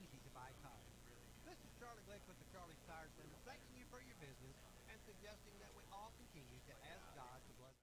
easy to buy tires. This is Charlie Glick with the Charlie's Tire Center, thanking you for your business and suggesting that we all continue to ask God to bless.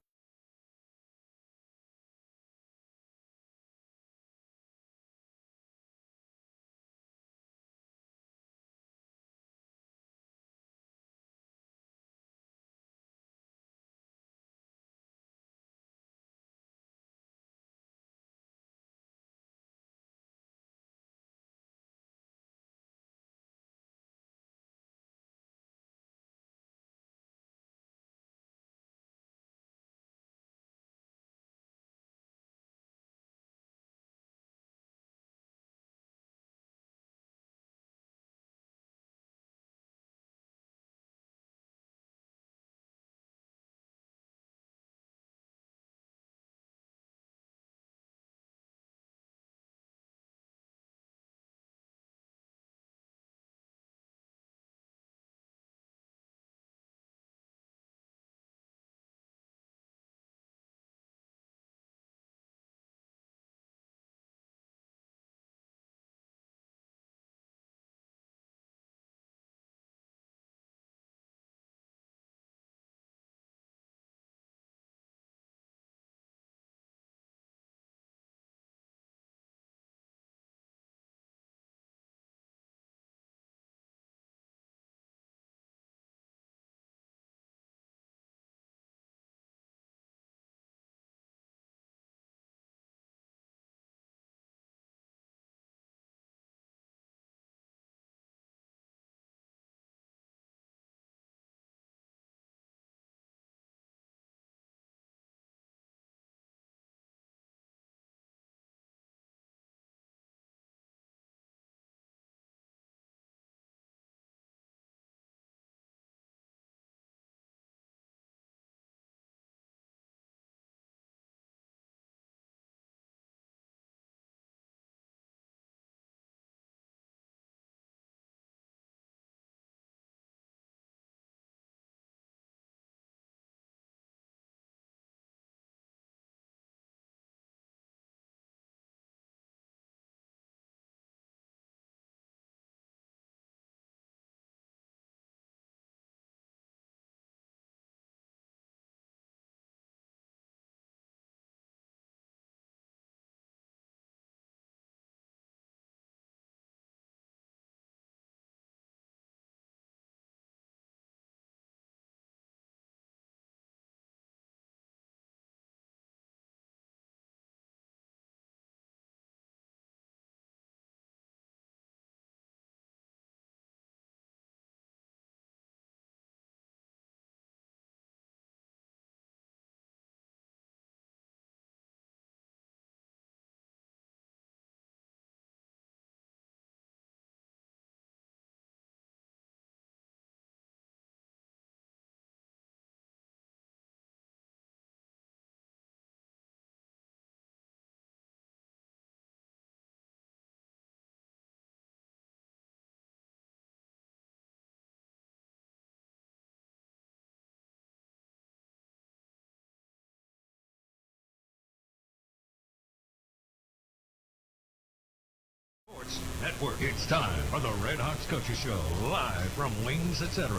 Sports Network. It's time for the Redhawks Coaches Show, live from Wings, etc.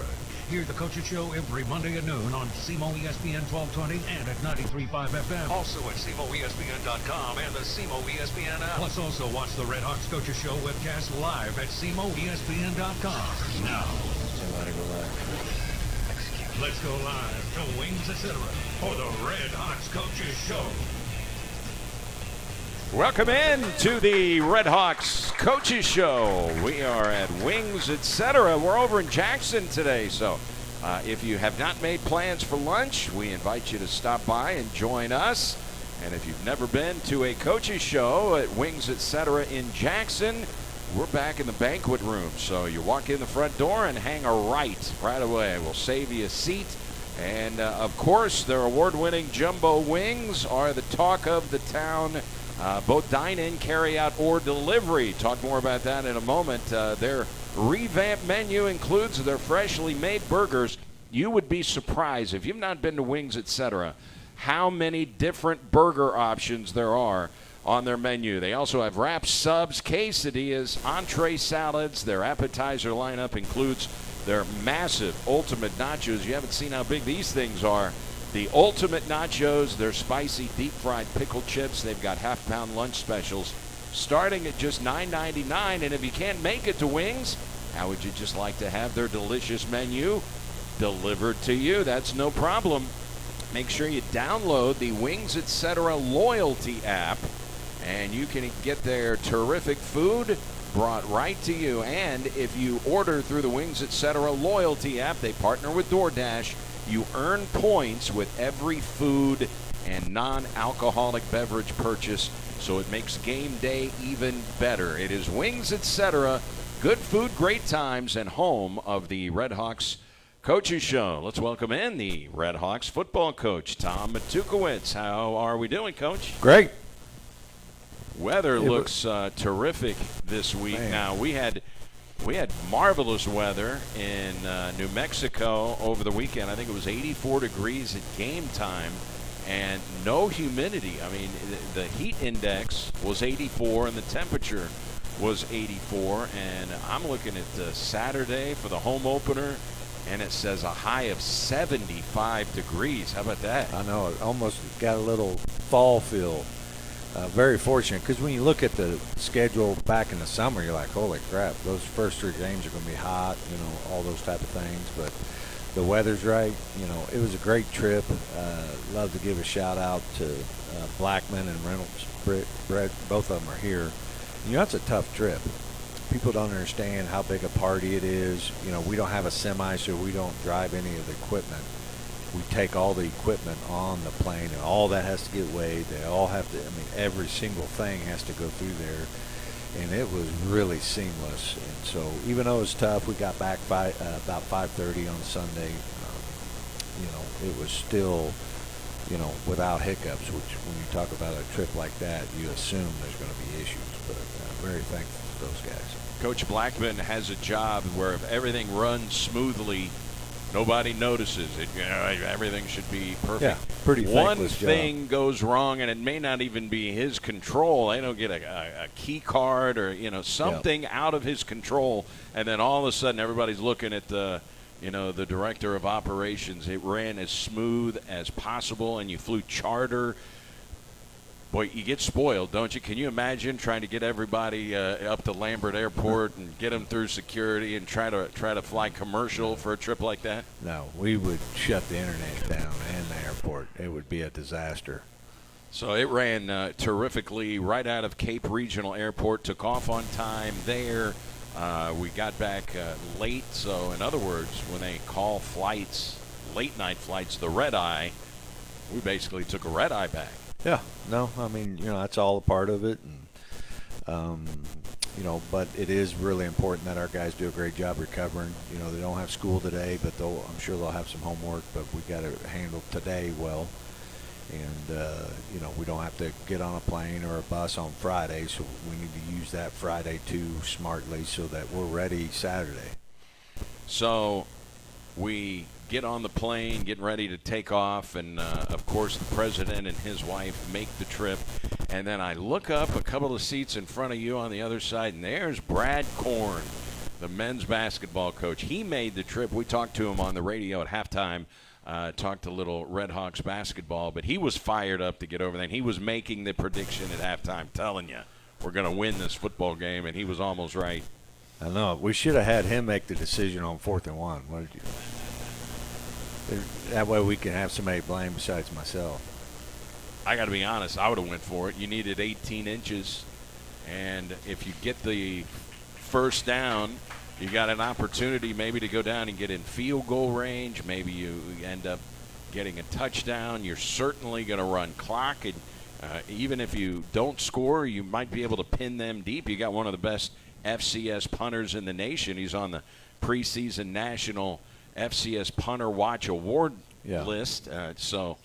Hear the Coaches Show every Monday at noon on SEMO ESPN 1220 and at 93.5 FM. Also at SEMOESPN.com and the SEMO ESPN app. Plus also watch the Redhawks Coaches Show webcast live at SEMOESPN.com. Now, let's go live to Wings, etc. for the Redhawks Coaches Show. Welcome in to the Redhawks Coaches Show. We are at Wings, etc. We're over in Jackson today, so if you have not made plans for lunch, we invite you to stop by and join us. And if you've never been to a coaches show at Wings, etc. in Jackson, we're back in the banquet room. So you walk in the front door and hang a right away. We'll save you a seat. And, of course, their award-winning jumbo wings are the talk of the town. Both dine-in, carry-out, or delivery. Talk more about that in a moment. Their revamped menu includes their freshly made burgers. You would be surprised, if you've not been to Wings, etc., how many different burger options there are on their menu. They also have wraps, subs, quesadillas, entree salads. Their appetizer lineup includes their massive ultimate nachos. You haven't seen how big these things are. The ultimate nachos, their spicy deep-fried pickle chips. They've got half-pound lunch specials starting at just $9.99. And if you can't make it to Wings, how would you just like to have their delicious menu delivered to you? That's no problem. Make sure you download the Wings Etc. loyalty app, and you can get their terrific food brought right to you. And if you order through the Wings Etc. loyalty app, they partner with DoorDash. You earn points with every food and non-alcoholic beverage purchase, so it makes game day even better. It is Wings Etc. Good food, great times, and home of the Redhawks Coaches Show. Let's welcome in the Redhawks football coach, Tom Matukowicz. How are we doing, Coach? Great. Weather looks terrific this week. Man. Now, we had marvelous weather in New Mexico over the weekend. I think it was 84 degrees at game time and no humidity. I mean, the heat index was 84 and the temperature was 84. And I'm looking at Saturday for the home opener, and it says a high of 75 degrees. How about that? I know, it almost got a little fall feel. Very fortunate, because when you look at the schedule back in the summer, you're like, holy crap, those first 3 games are going to be hot, all those type of things. But the weather's right. It was a great trip. Love to give a shout out to Blackman and Reynolds. Brett, both of them are here. It's a tough trip. People don't understand how big a party it is. We don't have a semi, so we don't drive any of the equipment. We take all the equipment on the plane, and all that has to get weighed. They all have to, every single thing has to go through there. And it was really seamless. And so even though it was tough, we got back about 5:30 on Sunday. It was still, without hiccups, which when you talk about a trip like that, you assume there's going to be issues. But very thankful for those guys. Coach Blackman has a job where if everything runs smoothly, nobody notices it. Everything should be perfect. Yeah, pretty One thankless thing job. goes wrong, and it may not even be his control. They don't get a key card or something out of his control, and then all of a sudden everybody's looking at the director of operations. It ran as smooth as possible, and you flew charter. Boy, you get spoiled, don't you? Can you imagine trying to get everybody up to Lambert Airport and get them through security and try to fly commercial for a trip like that? No, we would shut the internet down and the airport. It would be a disaster. So it ran terrifically right out of Cape Regional Airport, took off on time there. We got back late. So, in other words, when they call flights, late-night flights, the red-eye, we basically took a red-eye back. Yeah, no, that's all a part of it, and but it is really important that our guys do a great job recovering. They don't have school today, but I'm sure they'll have some homework. But we got to handle today well, and we don't have to get on a plane or a bus on Friday, so we need to use that Friday too smartly so that we're ready Saturday. So we get on the plane, getting ready to take off, and of course the president and his wife make the trip. And then I look up a couple of seats in front of you on the other side, and there's Brad Korn, the men's basketball coach. He made the trip. We talked to him on the radio at halftime, talked a little Redhawks basketball, but he was fired up to get over there. And he was making the prediction at halftime, telling you we're going to win this football game, and he was almost right. I know. We should have had him make the decision on 4th and 1. What did you? That way we can have somebody to blame besides myself. I got to be honest, I would have went for it. You needed 18 inches, and if you get the first down, you got an opportunity maybe to go down and get in field goal range. Maybe you end up getting a touchdown. You're certainly going to run clock, and even if you don't score, you might be able to pin them deep. You got one of the best FCS punters in the nation. He's on the preseason national FCS Punter Watch Award list. So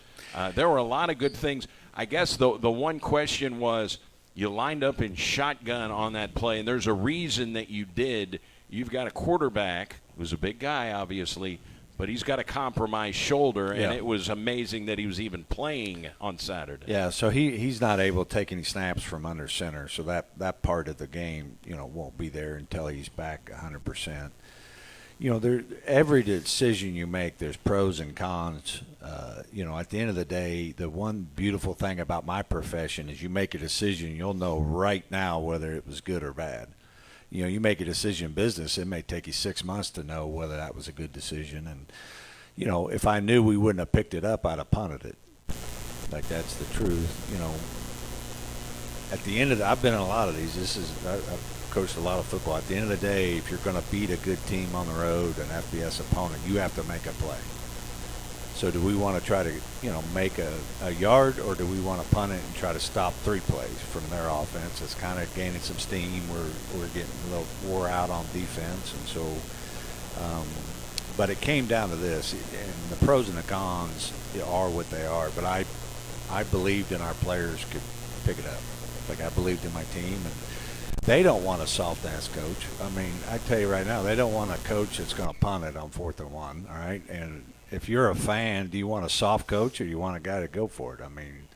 there were a lot of good things. I guess the one question was, you lined up in shotgun on that play, and there's a reason that you did. You've got a quarterback who's a big guy, obviously, But he's got a compromised shoulder, and Yeah. it was amazing that he was even playing on Saturday. Yeah, so he's not able to take any snaps from under center, so that part of the game, won't be there until he's back 100%. Every decision you make, there's pros and cons. At the end of the day, the one beautiful thing about my profession is you make a decision, you'll know right now whether it was good or bad. You make a decision in business, it may take you 6 months to know whether that was a good decision. And, if I knew we wouldn't have picked it up, I'd have punted it. Like, that's the truth. At the end of I've been in a lot of these. I've coached a lot of football. At the end of the day, if you're going to beat a good team on the road, an FBS opponent, you have to make a play. So do we want to try to, make a yard, or do we want to punt it and try to stop 3 plays from their offense? It's kind of gaining some steam. We're getting a little wore out on defense, and so. But it came down to this, and the pros and the cons are what they are. But I believed in our players could pick it up. Like, I believed in my team, and they don't want a soft-ass coach. I mean, I tell you right now, they don't want a coach that's going to punt it on 4th and 1, all right? And if you're a fan, do you want a soft coach or do you want a guy to go for it? I mean,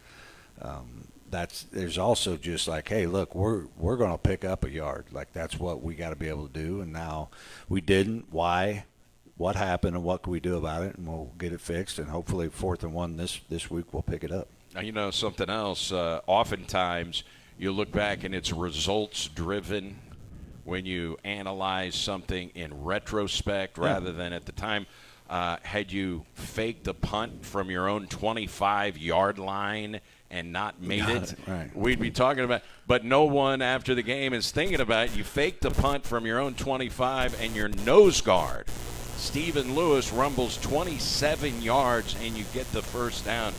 there's also just like, hey, look, we're going to pick up a yard. Like, that's what we got to be able to do. And now we didn't. Why? What happened, and what can we do about it? And we'll get it fixed. And hopefully 4th and 1 this week we'll pick it up. Now, something else, oftentimes you look back and it's results-driven when you analyze something in retrospect rather than at the time. Had you faked a punt from your own 25-yard line and not made it, right, we'd be talking about. But no one after the game is thinking about it. You faked a punt from your own 25, and your nose guard, Stephen Lewis, rumbles 27 yards, and you get the first down.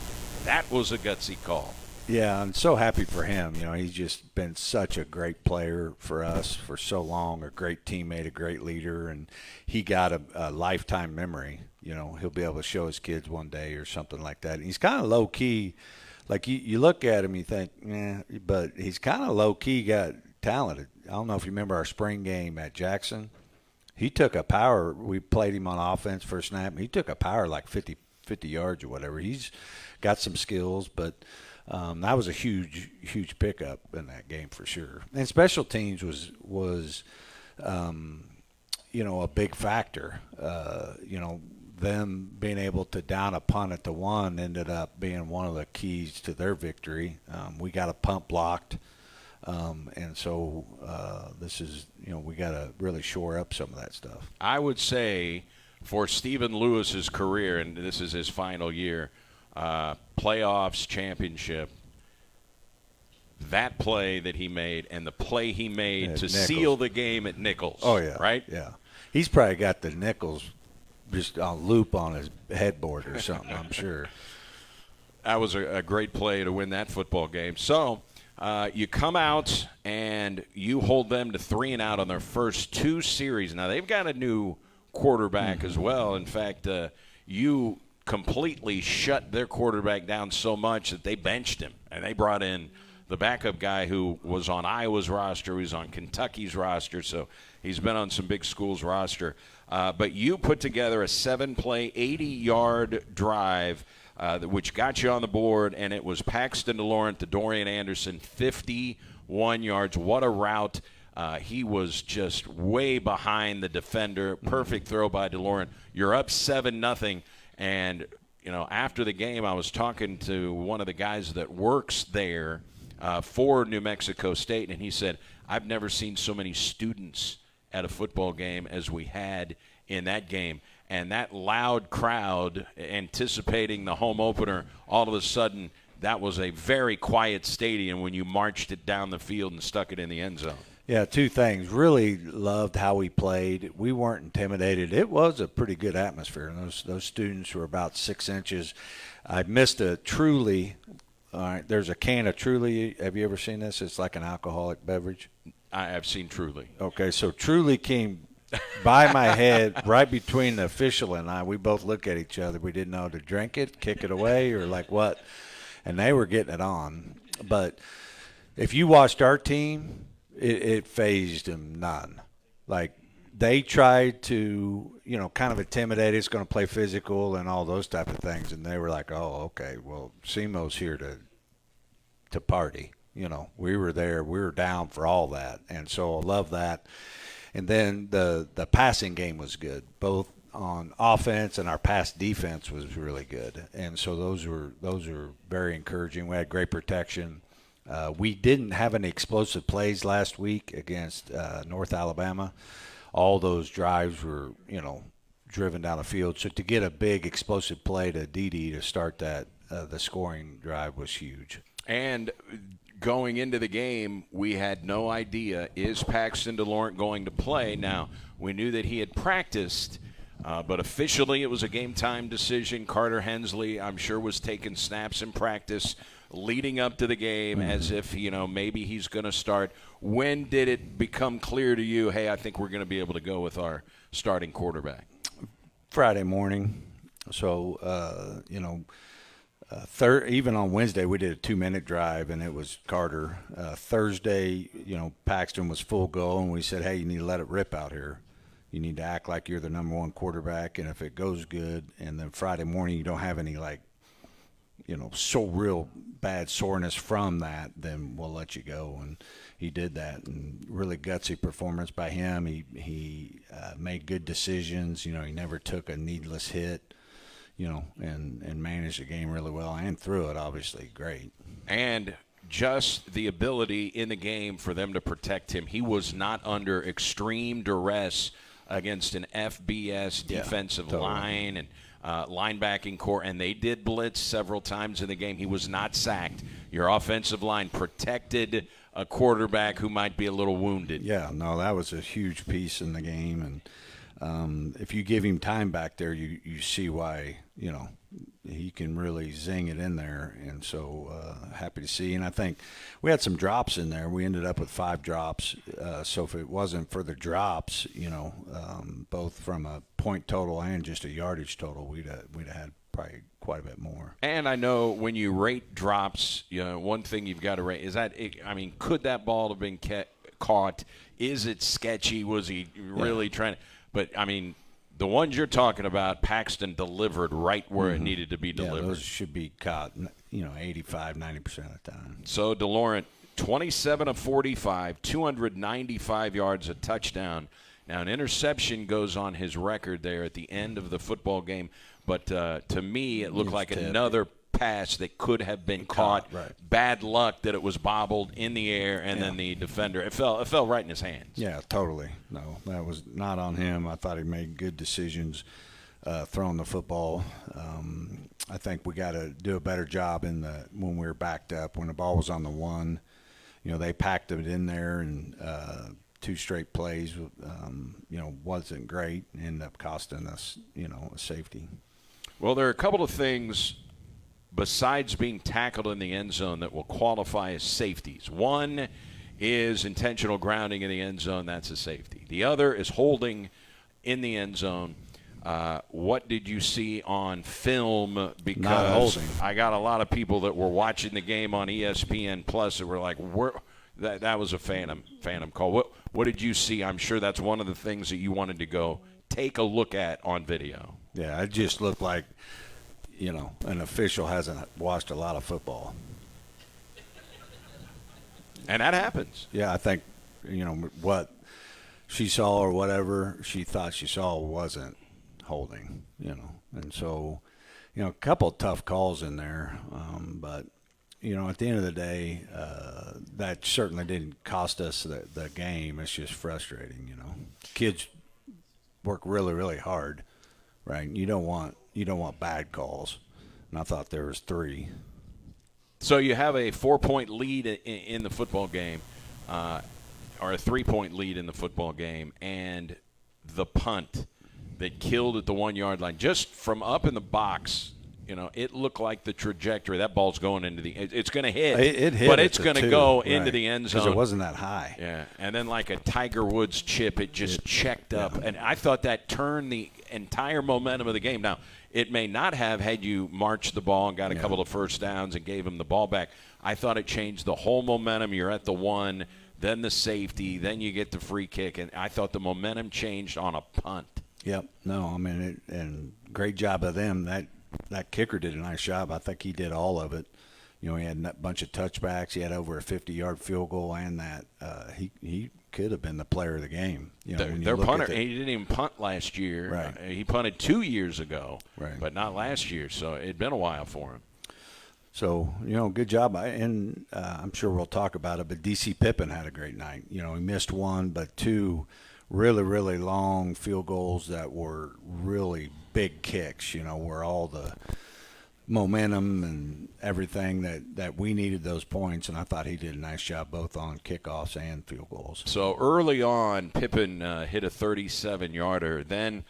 That was a gutsy call. Yeah, I'm so happy for him. He's just been such a great player for us for so long, a great teammate, a great leader, and he got a lifetime memory. He'll be able to show his kids one day or something like that. And he's kind of low-key. Like, you look at him, you think, but he's kind of low-key got talented. I don't know if you remember our spring game at Jackson. He took a power. We played him on offense for a snap. He took a power like 50 yards or whatever. He's got some skills, but – that was a huge pickup in that game for sure. And special teams was a big factor. Them being able to down a punt at the 1 ended up being one of the keys to their victory. We got a punt blocked, and so this is, we got to really shore up some of that stuff. I would say for Stephen Lewis's career, and this is his final year, playoffs, championship, that play that he made and the play he made to seal the game at Nichols. Oh, yeah. Right? Yeah. He's probably got the Nichols just on loop on his headboard or something, I'm sure. That was a great play to win that football game. So you come out and you hold them to 3 and out on their first 2 series. Now, they've got a new quarterback as well. In fact, you completely shut their quarterback down so much that they benched him, and they brought in the backup guy who was on Iowa's roster, who's on Kentucky's roster, so he's been on some big schools' roster. But you put together a 7-play, 80-yard drive, which got you on the board, and it was Paxton DeLaurent to Dorian Anderson, 51 yards. What a route. He was just way behind the defender. Perfect throw by DeLaurent. You're up 7-0. And, after the game, I was talking to one of the guys that works there for New Mexico State, and he said, I've never seen so many students at a football game as we had in that game. And that loud crowd anticipating the home opener, all of a sudden, that was a very quiet stadium when you marched it down the field and stuck it in the end zone. Yeah, 2 things. Really loved how we played. We weren't intimidated. It was a pretty good atmosphere. And those students were about 6 inches. I missed a Truly. All right, there's a can of Truly. Have you ever seen this? It's like an alcoholic beverage. I have seen Truly. Okay, so Truly came by my head right between the official and I. We both looked at each other. We didn't know to drink it, kick it away, or like what. And they were getting it on. But if you watched our team, it phased them none. Like, they tried to, kind of intimidate. It's going to play physical and all those type of things. And they were like, oh, okay, well, SEMO's here to party. We were there. We were down for all that. And so I love that. And then the passing game was good, both on offense, and our pass defense was really good. And so those were very encouraging. We had great protection. We didn't have any explosive plays last week against North Alabama. All those drives were, driven down the field. So to get a big explosive play to Dede to start that, the scoring drive was huge. And going into the game, we had no idea, is Paxton DeLaurent going to play? Now, we knew that he had practiced, but officially it was a game-time decision. Carter Hensley, I'm sure, was taking snaps in practice leading up to the game as if, maybe he's going to start. When did it become clear to you, hey, I think we're going to be able to go with our starting quarterback? Friday morning. So, even on Wednesday, we did a 2-minute drive, and it was Carter. Thursday, Paxton was full go, and we said, hey, you need to let it rip out here. You need to act like you're the number one quarterback, and if it goes good, and then Friday morning you don't have any, so real bad soreness from that, then we'll let you go. And he did that, and really gutsy performance by him. He made good decisions. He never took a needless hit. And managed the game really well, and threw it, obviously, great. And just the ability in the game for them to protect him. He was not under extreme duress against an FBS defensive line and linebacking core, and they did blitz several times in the game. He was not sacked. Your offensive line protected a quarterback who might be a little wounded. Yeah, no, that was a huge piece in the game, and if you give him time back there, you see why, he can really zing it in there. And so happy to see. And I think we had some drops in there. We ended up with 5 drops. So if it wasn't for the drops, both from a point total and just a yardage total, we'd have had probably quite a bit more. And I know when you rate drops, one thing you've got to rate is that, could that ball have been caught? Is it sketchy? Was he really trying to? But, the ones you're talking about, Paxton delivered right where it needed to be delivered. Yeah, those should be caught, 85, 90% of the time. So DeLaurent, 27 of 45, 295 yards, a touchdown. Now, an interception goes on his record there at the end of the football game. But to me, it looked like another pass that could have been caught. Right. Bad luck that it was bobbled in the air, and then the defender, it fell right in his hands. Yeah, totally. No, that was not on him. I thought he made good decisions throwing the football. I think we got to do a better job when we were backed up. When the ball was on the one, they packed it in there, and 2 straight plays, wasn't great. Ended up costing us, a safety. Well, there are a couple of things besides being tackled in the end zone that will qualify as safeties. One is intentional grounding in the end zone. That's a safety. The other is holding in the end zone. What did you see on film? Because not holding. I got a lot of people that were watching the game on ESPN Plus that were like, that was a phantom call. What did you see? I'm sure that's one of the things that you wanted to go take a look at on video. Yeah, it just looked like, an official hasn't watched a lot of football. And that happens. Yeah, I think, what she saw or whatever she thought she saw wasn't holding, And so, a couple of tough calls in there. But, at the end of the day, that certainly didn't cost us the game. It's just frustrating, Kids work really, really hard, right? You don't want bad calls. And I thought there was 3. So you have a 4-point lead in the football game, or a 3-point lead in the football game, and the punt that killed at the 1-yard line. Just from up in the box, it looked like the trajectory. That ball's going into it's going to hit. It hit, but it's going to go right into the end zone. Because it wasn't that high. Yeah, and then like a Tiger Woods chip, it just checked up. And I thought that turned the entire momentum of the game. Now, it may not have had you marched the ball and got a couple of first downs and gave him the ball back. I thought it changed the whole momentum. You're at the 1. then the safety, then you get the free kick, and I thought the momentum changed on a punt. Yep. No, I mean, and great job of them. That kicker did a nice job. I think he did all of it. You know, he had a bunch of touchbacks. He had over a 50-yard field goal, and that he could have been the player of the game. You know, their punter, he didn't even punt last year. Right. He punted 2 years ago, right, but not last year. So it'd been a while for him. So, you know, good job. And I'm sure we'll talk about it, but D.C. Pippen had a great night. You know, he missed one, but two really, really long field goals that were really big kicks, you know, where all the momentum and everything that we needed those points, and I thought he did a nice job both on kickoffs and field goals. So early on, Pippen hit a 37-yarder. Then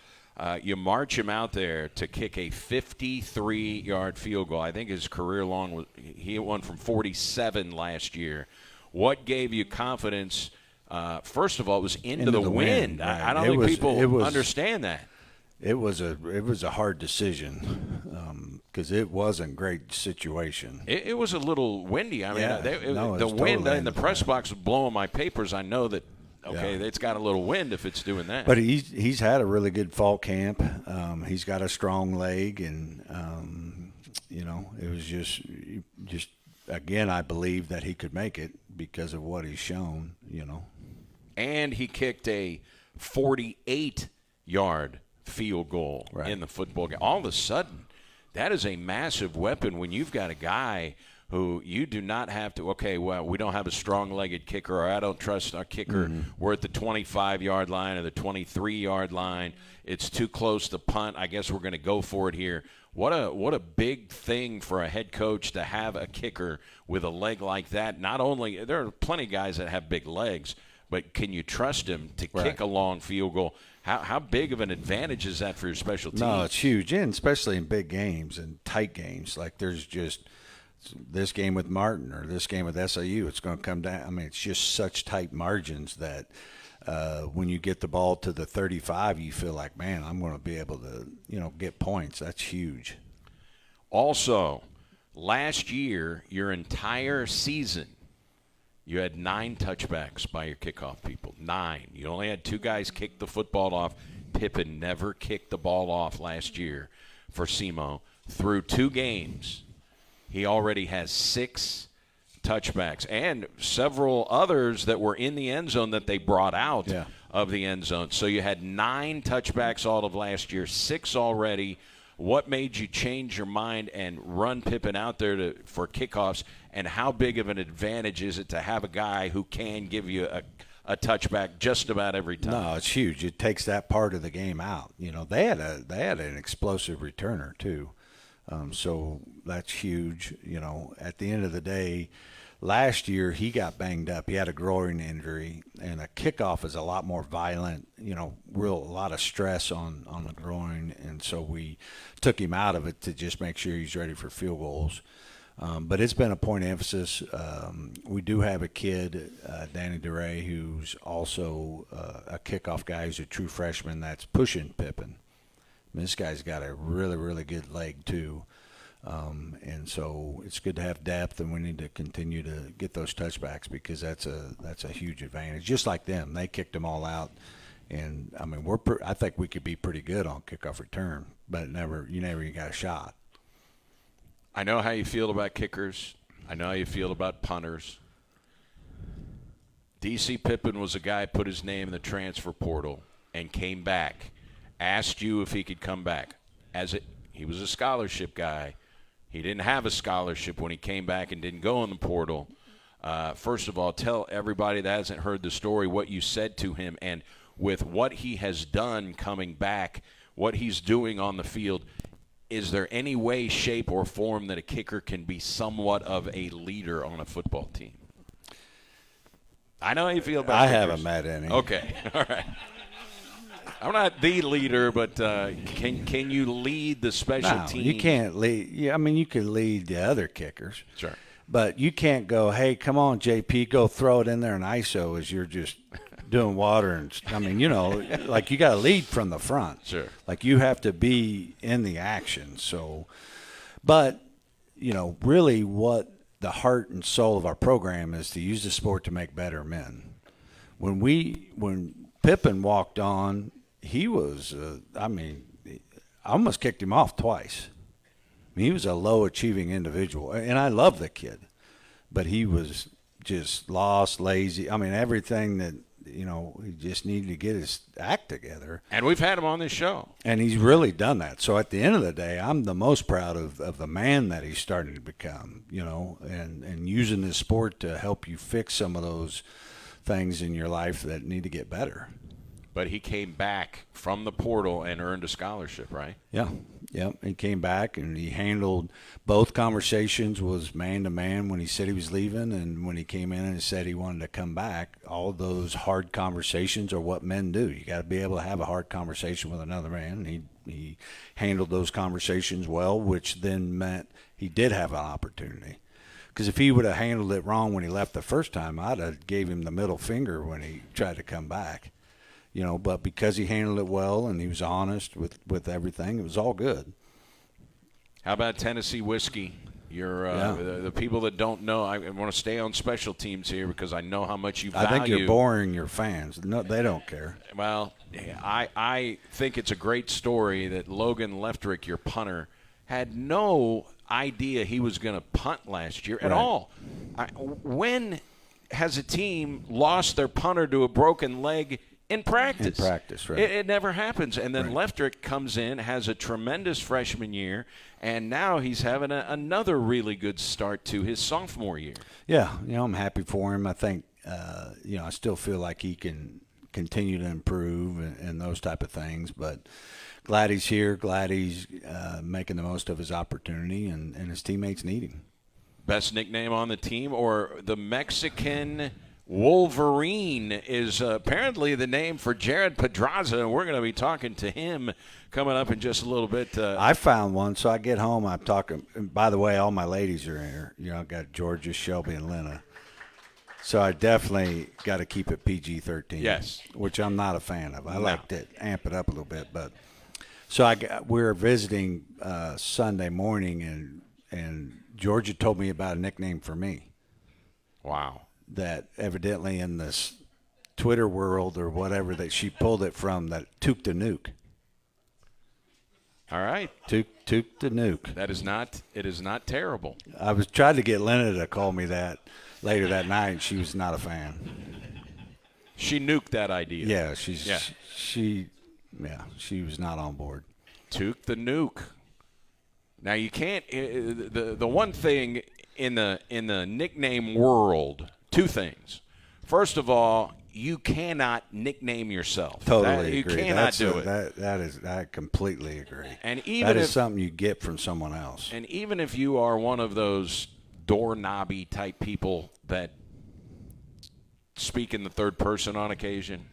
you march him out there to kick a 53-yard field goal. I think his career long was he hit one from 47 last year. What gave you confidence? First of all, it was into the wind. Right. I don't think people understand that. It was a hard decision because it wasn't a great situation. It was a little windy. I mean, the wind totally in the press box was blowing my papers. I know that. Okay, it's got a little wind if it's doing that. But he's had a really good fall camp. He's got a strong leg, and you know, it was just again, I believe that he could make it because of what he's shown. You know, and he kicked a 48-yard field goal in the football game. All of a sudden, that is a massive weapon when you've got a guy who you do not have to, okay, well, we don't have a strong-legged kicker, or I don't trust our kicker. Mm-hmm. We're at the 25-yard line or the 23-yard line. It's too close to punt. I guess we're going to go for it here. What a big thing for a head coach to have a kicker with a leg like that. Not only – there are plenty of guys that have big legs, but can you trust him to kick a long field goal? How big of an advantage is that for your special teams? No, it's huge, and especially in big games and tight games. Like there's just – this game with Martin or this game with SIU, it's going to come down. I mean, it's just such tight margins that when you get the ball to the 35, you feel like, man, I'm going to be able to, you know, get points. That's huge. Also, last year, your entire season, you had 9 touchbacks by your kickoff people. 9. You only had 2 guys kick the football off. Pippen never kicked the ball off last year for SEMO. Through 2 games, he already has 6 touchbacks and several others that were in the end zone that they brought out of the end zone. So you had 9 touchbacks all of last year, 6 already. What made you change your mind and run Pippen out there for kickoffs, and how big of an advantage is it to have a guy who can give you a touchback just about every time? No, it's huge. It takes that part of the game out. You know, they had an explosive returner too. So that's huge. You know, at the end of the day, last year he got banged up. He had a groin injury, and a kickoff is a lot more violent, you know, a lot of stress on the groin. And so we took him out of it to just make sure he's ready for field goals. But it's been a point of emphasis. We do have a kid, Danny DeRay, who's also a kickoff guy. He's a true freshman that's pushing Pippen. This guy's got a really, really good leg, too. And so it's good to have depth, and we need to continue to get those touchbacks because that's a huge advantage. Just like them, they kicked them all out. And, I mean, I think we could be pretty good on kickoff return, but you never got a shot. I know how you feel about kickers. I know how you feel about punters. D.C. Pippen was a guy who put his name in the transfer portal and came back. Asked you if he could come back. He was a scholarship guy. He didn't have a scholarship when he came back and didn't go in the portal. First of all, tell everybody that hasn't heard the story what you said to him, and with what he has done coming back, what he's doing on the field, is there any way, shape, or form that a kicker can be somewhat of a leader on a football team? I know how you feel about kickers. haven't met any. Okay, all right. I'm not the leader, but can you lead the special team? You can't lead. Yeah, I mean, you could lead the other kickers. Sure. But you can't go, hey, come on, JP, go throw it in there in ISO as you're just doing water. And I mean, you know, like you got to lead from the front. Sure. Like you have to be in the action. So, but, you know, really what the heart and soul of our program is to use the sport to make better men. When Pippen walked on, he was, I almost kicked him off twice. He was a low-achieving individual, and I love the kid, but he was just lost, lazy. Everything that, he just needed to get his act together. And we've had him on this show. And he's really done that. So at the end of the day, I'm the most proud of the man that he's starting to become, and using this sport to help you fix some of those things in your life that need to get better. But he came back from the portal and earned a scholarship, right? Yeah. He came back and he handled both conversations, was man-to-man when he said he was leaving and when he came in and said he wanted to come back. All those hard conversations are what men do. You got to be able to have a hard conversation with another man. And he handled those conversations well, which then meant he did have an opportunity. Because if he would have handled it wrong when he left the first time, I'd have gave him the middle finger when he tried to come back. But because he handled it well and he was honest with everything, it was all good. How about Tennessee whiskey? The people that don't know, I want to stay on special teams here because I know how much you value. I think you're boring your fans. No, they don't care. Well, I think it's a great story that Logan Leftrick, your punter, had no idea he was going to punt last year at all. When has a team lost their punter to a broken leg in practice? In practice, right. It never happens. And then Leftrick comes in, has a tremendous freshman year, and now he's having another really good start to his sophomore year. Yeah, I'm happy for him. I think, I still feel like he can continue to improve and those type of things, but glad he's here, glad he's making the most of his opportunity, and his teammates need him. Best nickname on the team, or the Mexican Wolverine is apparently the name for Jared Pedraza, and we're going to be talking to him coming up in just a little bit. I found one, so I get home, I'm talking. And by the way, all my ladies are in here. I've got Georgia, Shelby, and Lena. So I definitely got to keep it PG-13. Yes. Which I'm not a fan of. I like to amp it up a little bit. But so we were visiting Sunday morning, and Georgia told me about a nickname for me. Wow. That evidently in this Twitter world or whatever that she pulled it from, that Tuke the Nuke. All right. Tuke the Nuke. It is not terrible. I was trying to get Lena to call me that later that night, and she was not a fan. She nuked that idea. Yeah, she was not on board. Tuke the Nuke. Now you can't the one thing in the nickname world, two things. First of all, you cannot nickname yourself. Totally agree. You cannot do it. I completely agree. And even that is something you get from someone else. And even if you are one of those doorknobby type people that speak in the third person on occasion,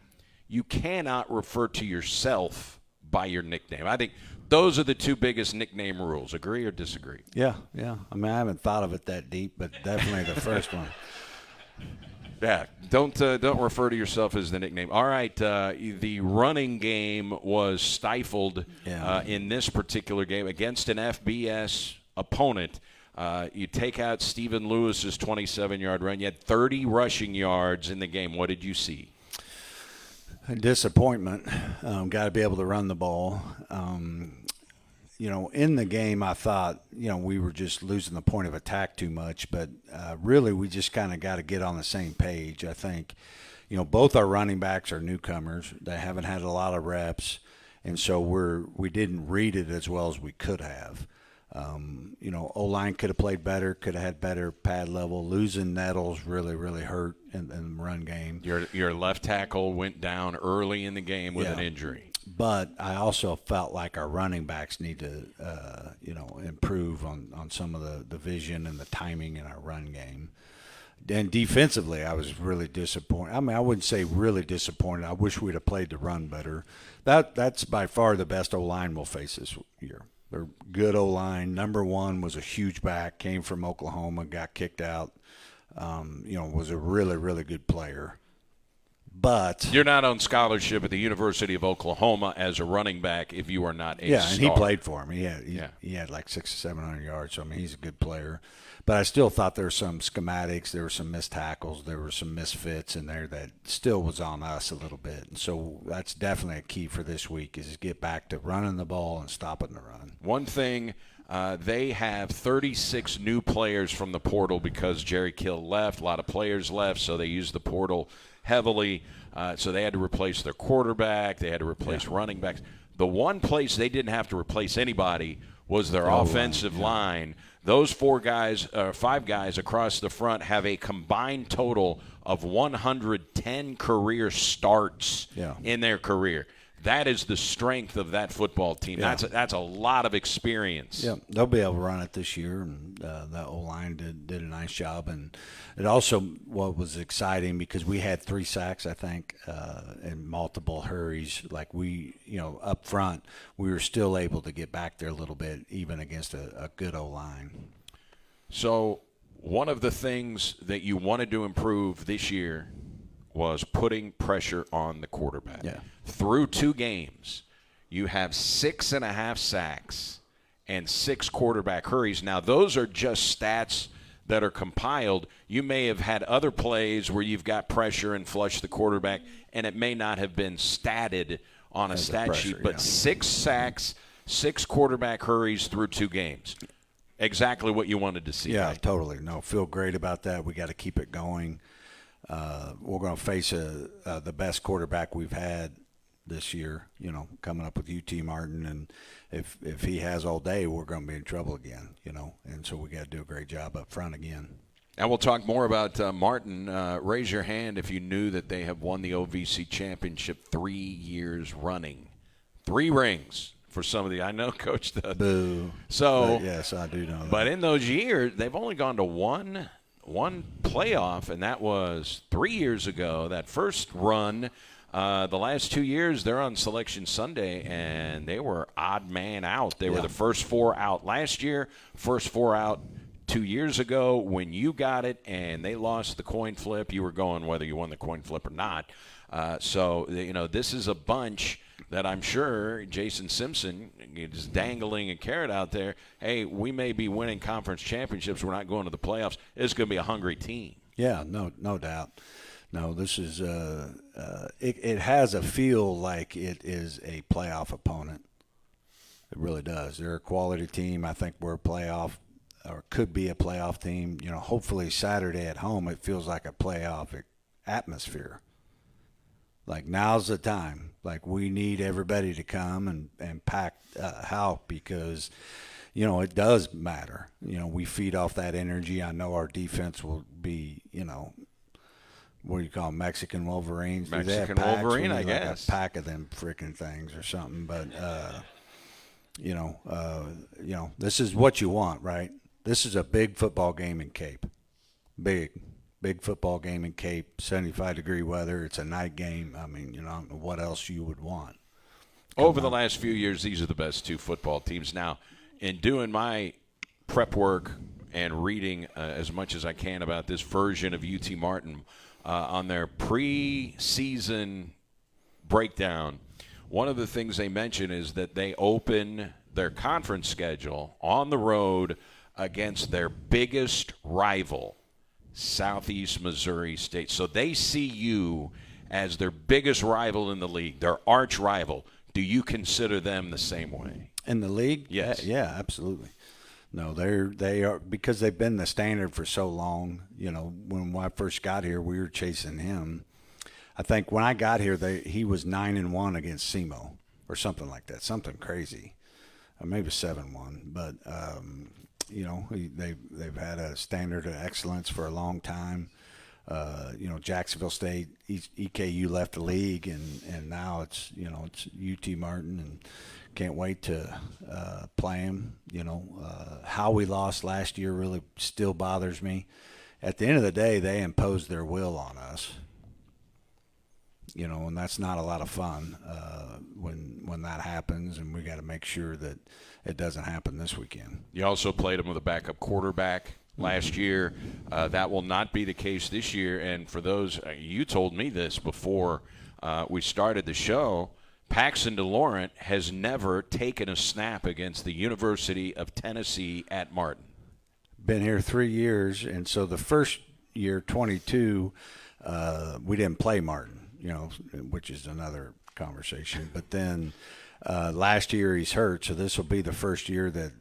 you cannot refer to yourself by your nickname. I think those are the two biggest nickname rules. Agree or disagree? Yeah. I haven't thought of it that deep, but definitely the first one. Yeah, don't refer to yourself as the nickname. All right, the running game was stifled in this particular game against an FBS opponent. You take out Stephen Lewis's 27-yard run. You had 30 rushing yards in the game. What did you see? A disappointment. Got to be able to run the ball. In the game, I thought, we were just losing the point of attack too much, but really we just kind of got to get on the same page. I think, both our running backs are newcomers. They haven't had a lot of reps, and so we didn't read it as well as we could have. O-line could have played better, could have had better pad level. Losing Nettles really, really hurt in the run game. Your left tackle went down early in the game with an injury. But I also felt like our running backs need to, improve on some of the vision and the timing in our run game. And defensively, I was really disappointed. I wouldn't say really disappointed. I wish we'd have played the run better. That's by far the best O-line we'll face this year. They're good O-line. Number one was a huge back, came from Oklahoma, got kicked out. Was a really, really good player. But you're not on scholarship at the University of Oklahoma as a running back if you are not a star. And he played for him. He had like 600 or 700 yards. So I mean, he's a good player. But I still thought there were some schematics, there were some missed tackles, there were some misfits in there that still was on us a little bit. And so that's definitely a key for this week is get back to running the ball and stopping the run. One thing, they have 36 new players from the portal because Jerry Kill left. A lot of players left, so they used the portal heavily. So they had to replace their quarterback. They had to replace running backs. The one place they didn't have to replace anybody was their offensive line. Those 5 guys across the front have a combined total of 110 career starts in their career. That is the strength of that football team. Yeah. That's a lot of experience. Yeah, they'll be able to run it this year, and the O-line did a nice job. And it also what was exciting because we had 3 sacks, I think, and multiple hurries. Like up front, we were still able to get back there a little bit, even against a good O-line. So one of the things that you wanted to improve this year was putting pressure on the quarterback. Yeah. Through 2 games, you have 6.5 sacks and 6 quarterback hurries. Now, those are just stats that are compiled. You may have had other plays where you've got pressure and flush the quarterback, and it may not have been statted on a stat sheet. But 6 sacks, 6 quarterback hurries through 2 games. Exactly what you wanted to see. Yeah, right? Totally. No, feel great about that. We got to keep it going. We're going to face the best quarterback we've had this year, coming up with UT Martin. And if he has all day, we're going to be in trouble again, And so we got to do a great job up front again. And we'll talk more about Martin. Raise your hand if you knew that they have won the OVC championship 3 years running. 3 rings for some of the – I know Coach does. Boo. So, yes, I do know that. But in those years, they've only gone to one playoff, and that was 3 years ago. That first run, the last 2 years, they're on Selection Sunday, and they were odd man out. They were the first 4 out last year, first 4 out 2 years ago. When you got it and they lost the coin flip, you were going whether you won the coin flip or not. So this is a bunch that I'm sure Jason Simpson is dangling a carrot out there. Hey, we may be winning conference championships. We're not going to the playoffs. It's going to be a hungry team. Yeah, no doubt. No, this is it has a feel like it is a playoff opponent. It really does. They're a quality team. I think we're a playoff or could be a playoff team. Hopefully Saturday at home it feels like a playoff atmosphere. Like now's the time. Like we need everybody to come and pack out because, it does matter. We feed off that energy. I know our defense will be, what do you call them, Mexican Wolverines? Mexican Wolverine, I guess. A pack of them freaking things or something. But, this is what you want, right? This is a big football game in Cape. Big football game in Cape, 75-degree weather. It's a night game. I mean, I don't know what else you would want. Over the last few years, these are the best 2 football teams. Now, in doing my prep work and reading as much as I can about this version of UT Martin on their preseason breakdown, one of the things they mention is that they open their conference schedule on the road against their biggest rival, Southeast Missouri State. So they see you as their biggest rival in the league, their arch rival. Do you consider them the same way? In the league? Yes. Yeah, absolutely. No, they are because they've been the standard for so long. When I first got here, we were chasing him. I think when I got here, he was 9-1 against SEMO or something like that, something crazy, or maybe 7-1. But they've had a standard of excellence for a long time. Jacksonville State, EKU left the league, and now it's UT Martin, and can't wait to play them. How we lost last year really still bothers me. At the end of the day, they imposed their will on us. And that's not a lot of fun when that happens, and we got to make sure that it doesn't happen this weekend. You also played them with a backup quarterback last year. That will not be the case this year. And for those, you told me this before we started the show, Paxton DeLaurent has never taken a snap against the University of Tennessee at Martin. Been here 3 years, and so the first year, 22, we didn't play Martin, which is another conversation. But then last year he's hurt, so this will be the first year that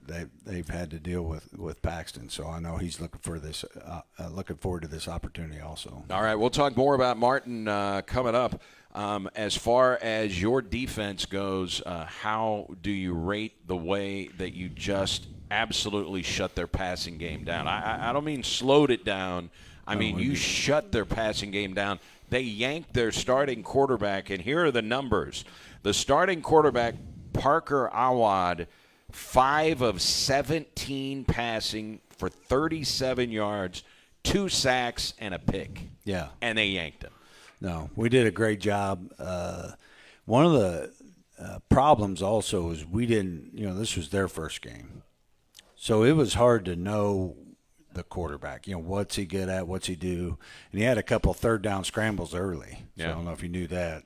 they've had to deal with Paxton. So I know he's looking forward to this opportunity also. All right, we'll talk more about Martin coming up. As far as your defense goes, how do you rate the way that you just absolutely shut their passing game down? I don't mean slowed it down. I mean, you shut their passing game down. They yanked their starting quarterback, and here are the numbers. The starting quarterback, Parker Awad, 5 of 17 passing for 37 yards, 2 sacks, and a pick. Yeah. And they yanked him. No, we did a great job. One of the problems also is we didn't, this was their first game. So it was hard to know the quarterback. What's he good at? What's he do? And he had a couple third down scrambles early. So yeah. I don't know if you knew that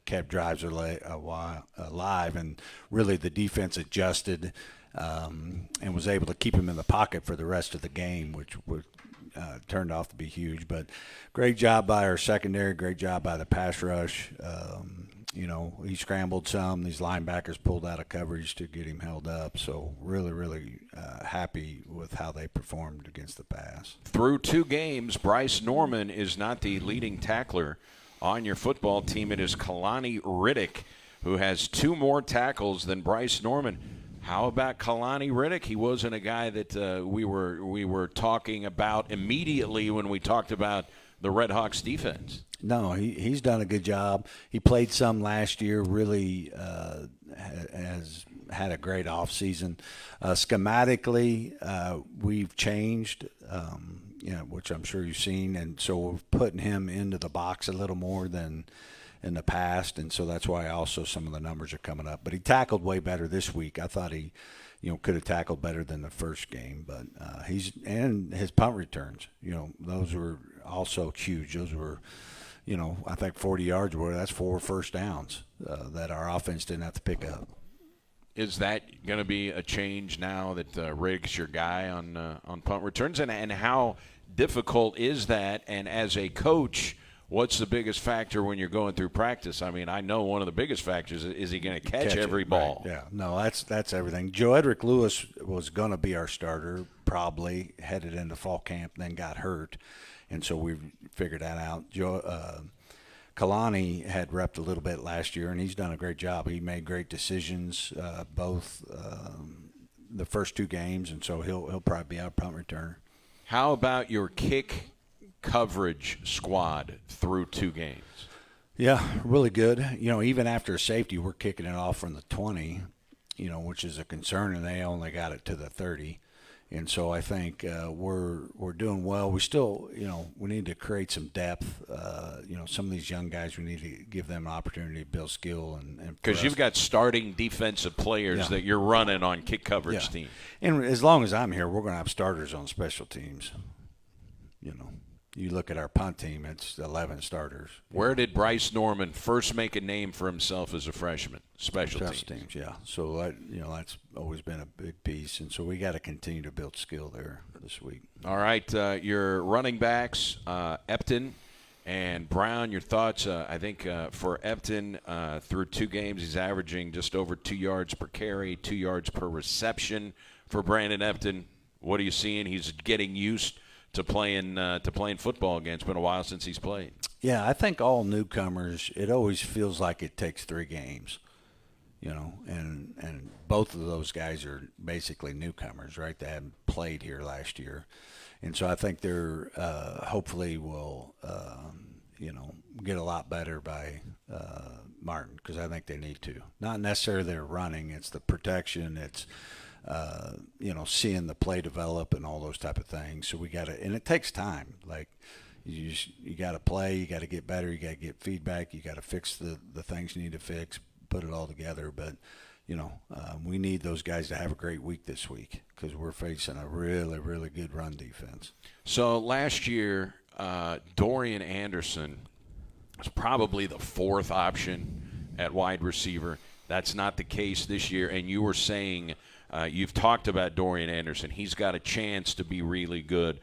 kept drives alive, and really the defense adjusted and was able to keep him in the pocket for the rest of the game, which turned out to be huge. But great job by our secondary, great job by the pass rush. He scrambled some. These linebackers pulled out of coverage to get him held up. So really, really happy with how they performed against the pass. Through 2 games, Bryce Norman is not the leading tackler on your football team. It is Kalani Riddick, who has 2 more tackles than Bryce Norman. How about Kalani Riddick? He wasn't a guy that we were talking about immediately when we talked about the Red Hawks defense. No, he's done a good job. He played some last year, really has had a great offseason. Schematically, we've changed, which I'm sure you've seen, and so we're putting him into the box a little more than in the past, and so that's why also some of the numbers are coming up. But he tackled way better this week. I thought he could have tackled better than the first game, but and his punt returns, those were also huge. Those were, I think 40 yards were, that's 4 first downs that our offense didn't have to pick up. Is that going to be a change now that Riggs your guy on punt returns? And how difficult is that? And as a coach, what's the biggest factor when you're going through practice? I mean, I know one of the biggest factors is he going to catch every ball? Right. Yeah, no, that's everything. Joe Edric Lewis was going to be our starter, probably headed into fall camp, then got hurt, and so we figured that out. Kalani had repped a little bit last year, and he's done a great job. He made great decisions both the first 2 games, and so he'll probably be our punt returner. How about your kick coverage squad through 2 games? Yeah, really good. Even after safety, we're kicking it off from the 20, which is a concern, and they only got it to the 30. And so I think we're doing well. We still, we need to create some depth. Some of these young guys, we need to give them an opportunity to build skill. And because you've got starting defensive players that you're running on kick coverage team. And as long as I'm here, we're going to have starters on special teams. You look at our punt team, it's 11 starters. Where did Bryce Norman first make a name for himself as a freshman? Special teams. Yeah. So, that's always been a big piece. And so we got to continue to build skill there this week. All right. Your running backs, Epton and Brown, your thoughts? I think for Epton, through 2 games, he's averaging just over 2 yards per carry, 2 yards per reception. For Brandon Epton, what are you seeing? He's getting used to playing football again. It's been a while since he's played. Yeah, I think all newcomers, it always feels like it takes 3 games, and both of those guys are basically newcomers, right? They hadn't played here last year. And so I think they're hopefully will, get a lot better by Martin, because I think they need to. Not necessarily their running, it's the protection, it's seeing the play develop and all those type of things. So we got to, and it takes time. Like you got to play, you got to get better, you got to get feedback, you got to fix the things you need to fix, put it all together. But we need those guys to have a great week this week because we're facing a really, really good run defense. So last year, Dorian Anderson was probably the fourth option at wide receiver. That's not the case this year. And you were saying you've talked about Dorian Anderson. He's got a chance to be really good.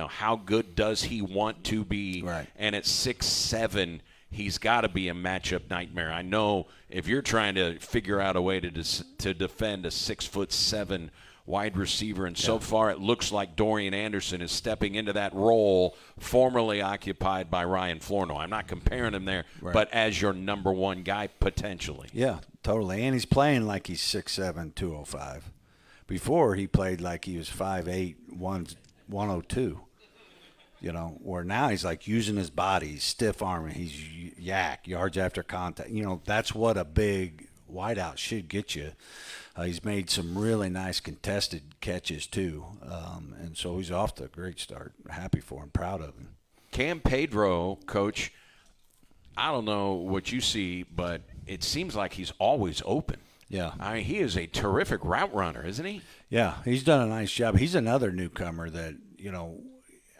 How good does he want to be? Right. And at 6'7", he's got to be a matchup nightmare. I know if you're trying to figure out a way to defend a 6'7" wide receiver, and so far it looks like Dorian Anderson is stepping into that role formerly occupied by Ryan Flournoy. I'm not comparing him there, but as your number one guy potentially. Yeah, totally. And he's playing like he's 6'7", 205. Before, he played like he was 5'8", 102. Where now he's like using his body, he's stiff arming, he's yards after contact. That's what a big wideout should get you. He's made some really nice contested catches too, and so he's off to a great start. Happy for him, proud of him. Cam Pedro, Coach, I don't know what you see, but it seems like he's always open. Yeah. I mean, he is a terrific route runner, isn't he? Yeah, he's done a nice job. He's another newcomer that,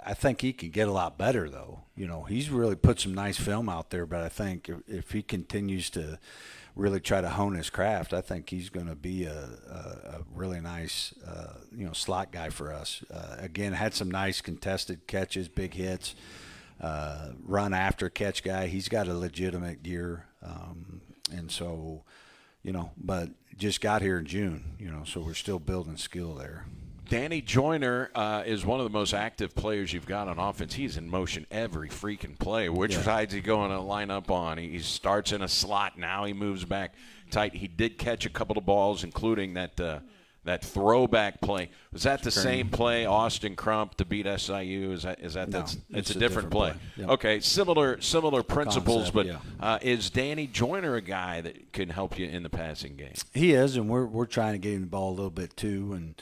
I think he can get a lot better, though. He's really put some nice film out there, but I think if he continues to really try to hone his craft, I think he's going to be a really nice, slot guy for us. Again, had some nice contested catches, big hits, run after catch guy. He's got a legitimate gear, and so, but just got here in June, so we're still building skill there. Danny Joyner is one of the most active players you've got on offense. He's in motion every freaking play. Which side's he going to line up on? He starts in a slot. Now he moves back tight. He did catch a couple of balls, including that throwback play. Was that the same play, Austin Crump to beat SIU? Is that No, it's a different play? Yep. Okay, similar principles, Concept, but is Danny Joyner a guy that can help you in the passing game? He is, and we're trying to get him the ball a little bit too, and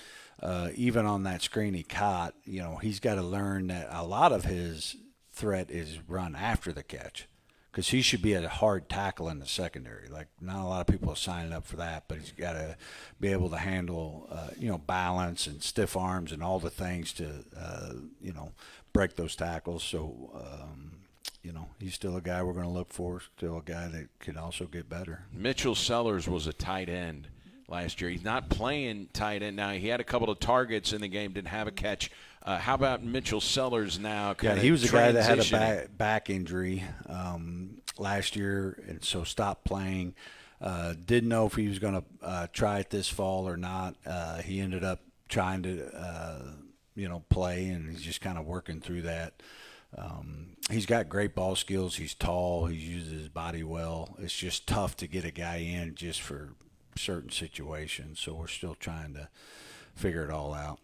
even on that screen he caught, he's got to learn that a lot of his threat is run after the catch because he should be a hard tackle in the secondary. Like, not a lot of people are signing up for that, but he's got to be able to handle, balance and stiff arms and all the things to, break those tackles. So, he's still a guy we're going to look for, still a guy that could also get better. Mitchell Sellers was a tight end last year. He's not playing tight end now. He had a couple of targets in the game, didn't have a catch. How about Mitchell Sellers now? He was a guy that had a back injury last year, and so stopped playing. Didn't know if he was going to try it this fall or not. He ended up trying to, play, and he's just kind of working through that. He's got great ball skills. He's tall. He uses his body well. It's just tough to get a guy in just for certain situations, so we're still trying to figure it all out.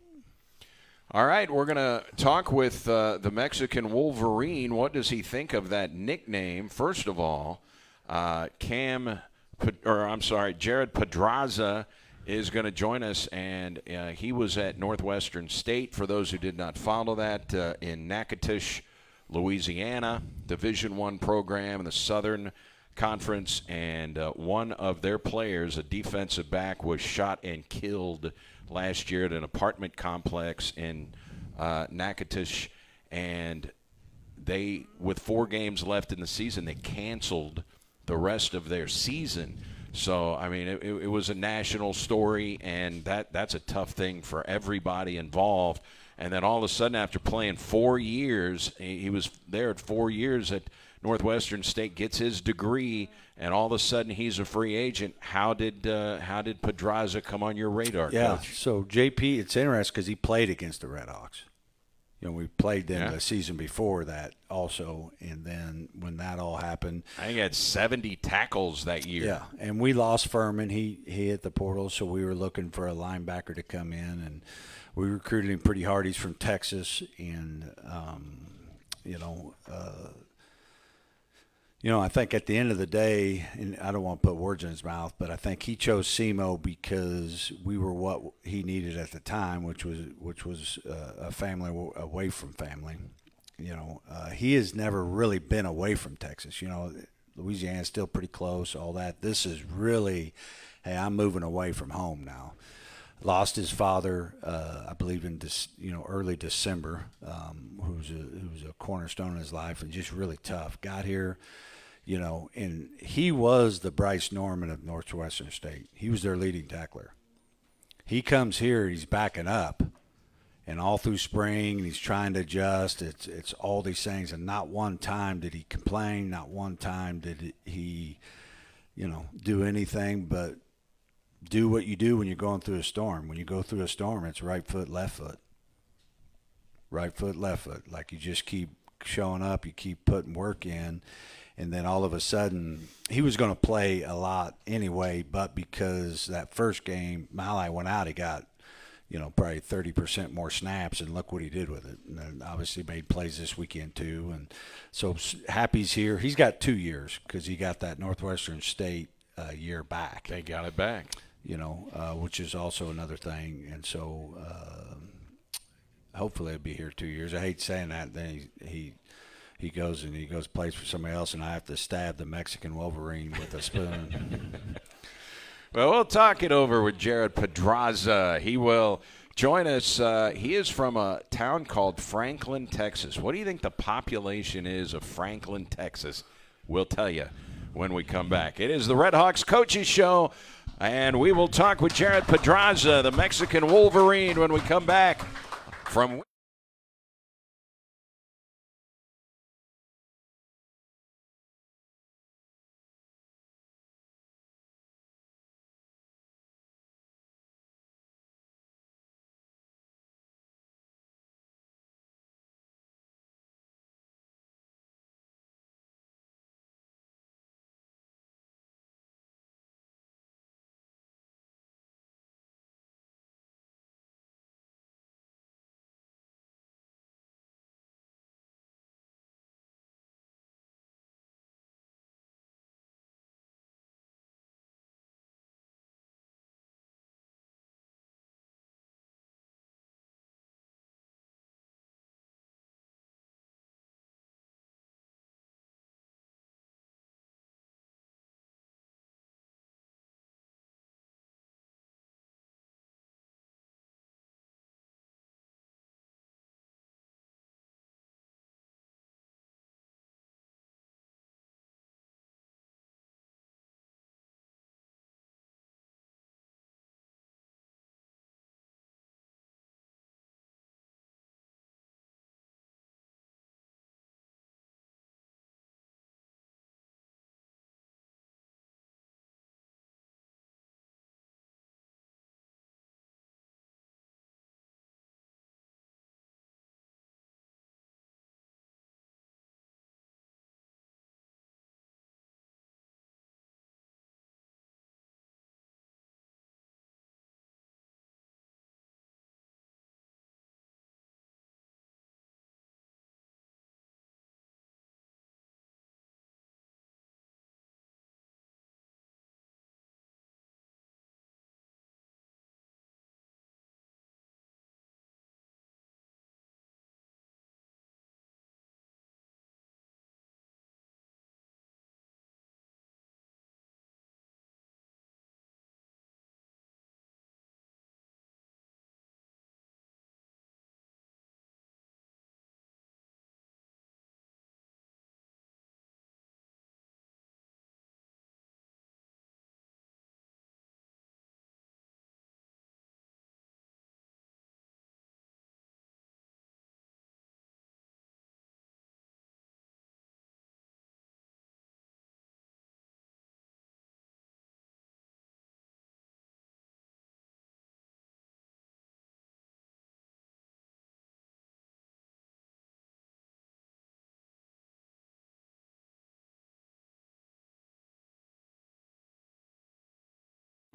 All right, we're going to talk with the Mexican Wolverine. What does he think of that nickname? First of all, Jared Pedraza is going to join us, and he was at Northwestern State, for those who did not follow that, in Natchitoches, Louisiana, Division I program in the Southern Conference, and one of their players, a defensive back, was shot and killed last year at an apartment complex in Natchitoches, and they, with 4 games left in the season, they canceled the rest of their season. So, I mean, it was a national story, and that's a tough thing for everybody involved. And then all of a sudden, after playing 4 years, he was there at 4 years at Northwestern State, gets his degree, and all of a sudden he's a free agent. How did Pedraza come on your radar, Coach? So JP, it's interesting because he played against the Redhawks. We played them the season before that also, and then when that all happened, I think he had 70 tackles that year. Yeah, and we lost Furman. He hit the portal, so we were looking for a linebacker to come in, and we recruited him pretty hard. He's from Texas, and I think at the end of the day, and I don't want to put words in his mouth, but I think he chose SEMO because we were what he needed at the time, which was a family away from family. He has never really been away from Texas. Louisiana's still pretty close, all that. This is really hey, I'm moving away from home now. Lost his father, I believe in early December, who was a cornerstone in his life and just really tough. Got here, and he was the Bryce Norman of Northwestern State. He was their leading tackler. He comes here, he's backing up, and all through spring, he's trying to adjust. It's all these things, and not one time did he complain. Not one time did he, do anything but do what you do when you're going through a storm. When you go through a storm, it's right foot, left foot. Right foot, left foot. Like, you just keep showing up, you keep putting work in, and then all of a sudden, he was going to play a lot anyway, but because that first game, Malai went out, he got, probably 30% more snaps, and look what he did with it. And then obviously made plays this weekend too. And so Happy's here. He's got 2 years because he got that Northwestern State year back. They got it back. Which is also another thing. And so hopefully he'll be here 2 years. I hate saying that. Then he goes plays for somebody else, and I have to stab the Mexican Wolverine with a spoon. Well, we'll talk it over with Jared Pedraza. He will join us. He is from a town called Franklin, Texas. What do you think the population is of Franklin, Texas? We'll tell you when we come back. It is the Redhawks Coaches Show, and we will talk with Jared Pedraza, the Mexican Wolverine, when we come back from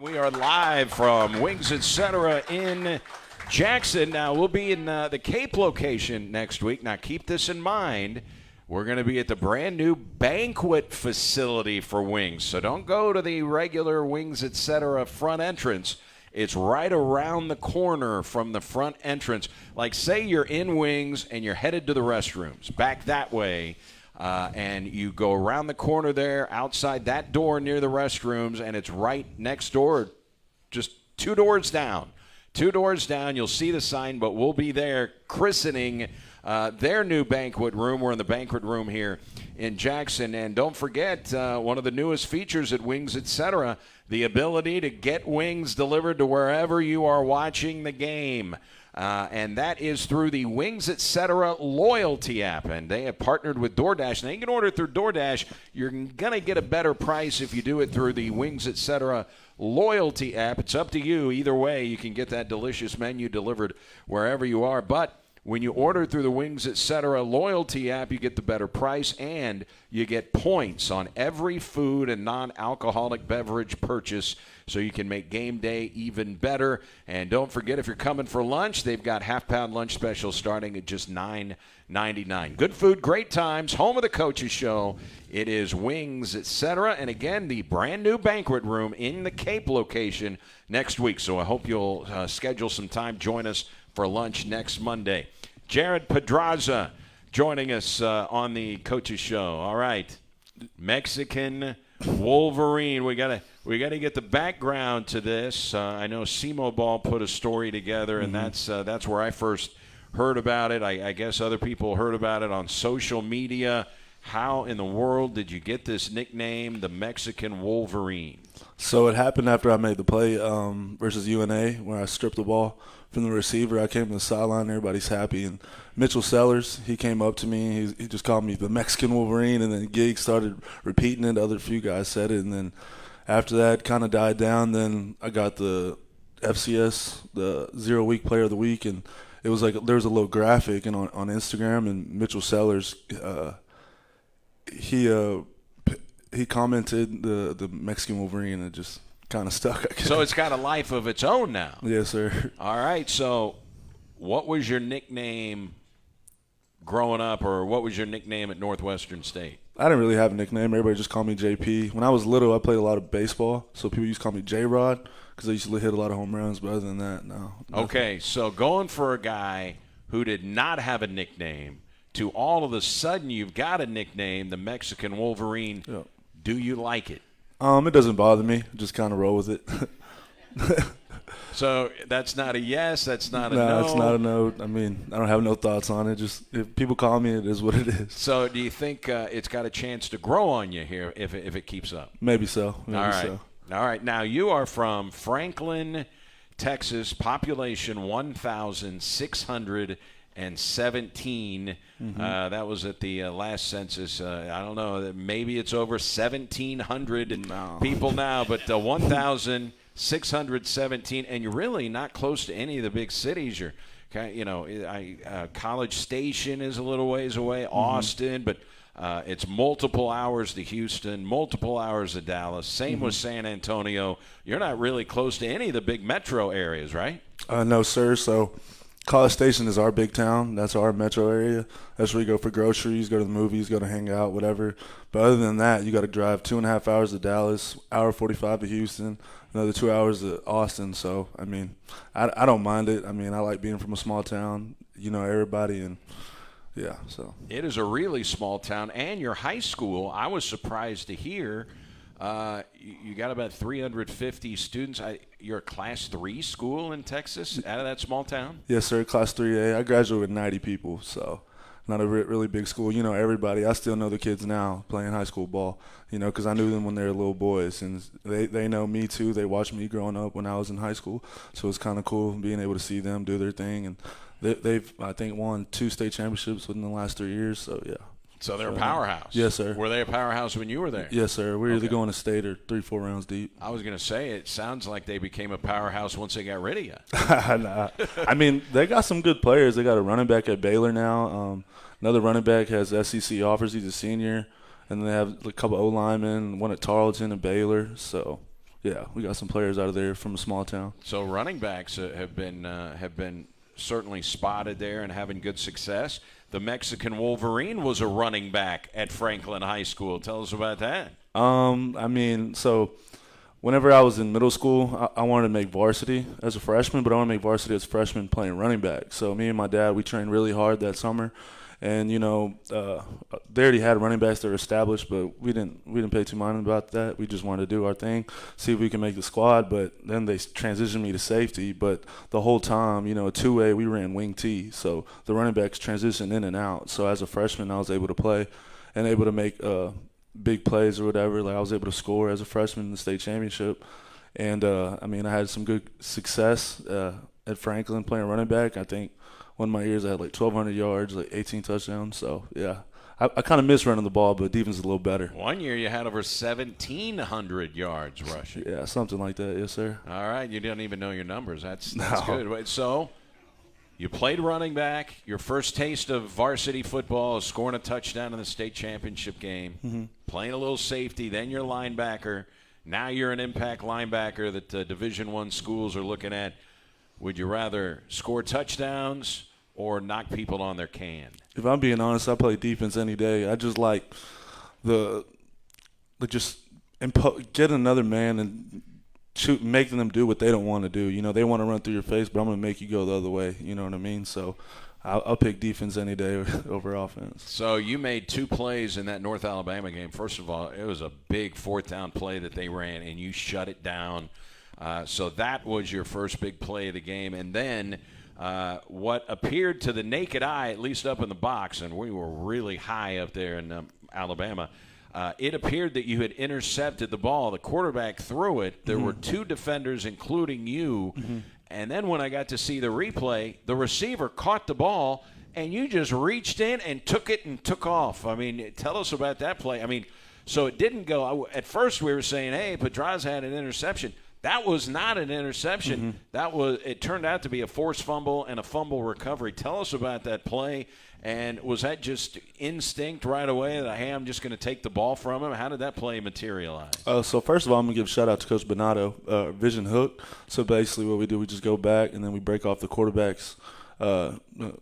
we are live from Wings Etc. in Jackson. Now, we'll be in the Cape location next week. Now, keep this in mind. We're going to be at the brand-new banquet facility for Wings. So don't go to the regular Wings Etc. front entrance. It's right around the corner from the front entrance. Like, say you're in Wings and you're headed to the restrooms. Back that way. and you go around the corner there, outside that door near the restrooms, and it's right next door, just 2 doors down. 2 doors down, you'll see the sign, but we'll be there christening their new banquet room. We're in the banquet room here in Jackson. And don't forget, one of the newest features at Wings Etc., the ability to get wings delivered to wherever you are watching the game. And that is through the Wings Etc. loyalty app. And they have partnered with DoorDash. Now, you can order through DoorDash. You're going to get a better price if you do it through the Wings Etc. loyalty app. It's up to you. Either way, you can get that delicious menu delivered wherever you are. But when you order through the Wings Etc. loyalty app, you get the better price and you get points on every food and non-alcoholic beverage purchase, so you can make game day even better. And don't forget, if you're coming for lunch, they've got half-pound lunch specials starting at just $9.99. Good food, great times, home of the Coaches Show. It is Wings Etc. And again, the brand new banquet room in the Cape location next week. So I hope you'll schedule some time, join us for lunch next Monday. Jared Pedraza joining us on the Coaches Show. All right, Mexican Wolverine. We gotta get the background to this. I know SEMO Ball put a story together, and that's where I first heard about it. I guess other people heard about it on social media. How in the world did you get this nickname, the Mexican Wolverine? So it happened after I made the play versus UNA, where I stripped the ball from the receiver. I came to the sideline, everybody's happy, and Mitchell Sellers, he came up to me, he just called me the Mexican Wolverine, and then Gig started repeating it. Other few guys said it, and then after that kind of died down. Then I got the FCS, the 0 Week Player of the Week, and it was like there was a little graphic and on Instagram, and Mitchell Sellers, he commented the Mexican Wolverine, and it just kind of stuck. So it's got a life of its own now. Yes, sir. All right. So what was your nickname growing up, or what was your nickname at Northwestern State? I didn't really have a nickname. Everybody just called me JP. When I was little, I played a lot of baseball, so people used to call me J-Rod because I used to hit a lot of home runs. But other than that, no. Nothing. Okay, so going for a guy who did not have a nickname to all of a sudden you've got a nickname, the Mexican Wolverine. Yep. Do you like it? It doesn't bother me. Just kind of roll with it. So that's not a yes. That's not a no. no. It's not a no. I mean, I don't have no thoughts on it. Just if people call me, it is what it is. So do you think it's got a chance to grow on you here if it keeps up? Maybe so. Maybe All right. so. All right. Now you are from Franklin, Texas. Population 1,617. That was at the last census. I don't know. Maybe it's over 1,700 people now, but 1,617, and you're really not close to any of the big cities. You're, College Station is a little ways away, Austin, but it's multiple hours to Houston, multiple hours to Dallas. Same with San Antonio. You're not really close to any of the big metro areas, right? No, sir. So College Station is our big town. That's our metro area. That's where you go for groceries, go to the movies, go to hang out, whatever. But other than that, you got to drive 2.5 hours to Dallas, hour 45 to Houston, another 2 hours to Austin. So, I mean, I don't mind it. I mean, I like being from a small town, everybody, and yeah, so. It is a really small town. And your high school, I was surprised to hear, you got about 350 students. You're a Class 3 school in Texas out of that small town? Yes, sir, Class 3A. I graduated with 90 people, so not a really big school. Everybody. I still know the kids now playing high school ball, because I knew them when they were little boys, and they know me too. They watched me growing up when I was in high school, so it's kind of cool being able to see them do their thing. And they've, I think, won 2 state championships within the last 3 years, so yeah. So they're a powerhouse. Yes, sir. Were they a powerhouse when you were there? Yes, sir. We're either going to state or 3-4 rounds deep. I was going to say, it sounds like they became a powerhouse once they got rid of you. Nah. I mean, they got some good players. They got a running back at Baylor now. Another running back has SEC offers. He's a senior. And they have a couple O-linemen, one at Tarleton and Baylor. So, yeah, we got some players out of there from a small town. So running backs have been certainly spotted there and having good success. The Mexican Wolverine was a running back at Franklin High School. Tell us about that. So whenever I was in middle school, I wanted to make varsity as a freshman, but I want to make varsity as a freshman playing running back. So me and my dad, we trained really hard that summer, And they already had running backs that were established, but we didn't pay too mind about that. We just wanted to do our thing, see if we can make the squad. But then they transitioned me to safety. But the whole time, 2A, we ran wing T, so the running backs transitioned in and out. So as a freshman, I was able to play and able to make big plays or whatever. Like I was able to score as a freshman in the state championship. And I had some good success at Franklin playing running back. I think one of my years I had like 1,200 yards, like 18 touchdowns. So, yeah, I kind of miss running the ball, but defense is a little better. One year you had over 1,700 yards rushing. Yeah, something like that. Yes, sir. All right. You don't even know your numbers. That's good. So you played running back. Your first taste of varsity football is scoring a touchdown in the state championship game, playing a little safety, then you're linebacker. Now you're an impact linebacker that Division I schools are looking at. Would you rather score touchdowns or knock people on their can? If I'm being honest, I play defense any day. I just like get another man and making them do what they don't want to do. They want to run through your face, but I'm going to make you go the other way. You know what I mean? So I'll pick defense any day over offense. So you made 2 plays in that North Alabama game. First of all, it was a big 4th down play that they ran, and you shut it down. So that was your first big play of the game. And then what appeared to the naked eye, at least up in the box, and we were really high up there in Alabama, it appeared that you had intercepted the ball. The quarterback threw it. There were 2 defenders, including you. And then when I got to see the replay, the receiver caught the ball, and you just reached in and took it and took off. Tell us about that play. So it didn't go. At first we were saying, hey, Pedraz had an interception. That was not an interception. It turned out to be a forced fumble and a fumble recovery. Tell us about that play. And was that just instinct right away that, hey, I'm just going to take the ball from him? How did that play materialize? So first of all, I'm going to give a shout-out to Coach Bonato, vision hook. So basically what we do, we just go back, and then we break off the quarterback's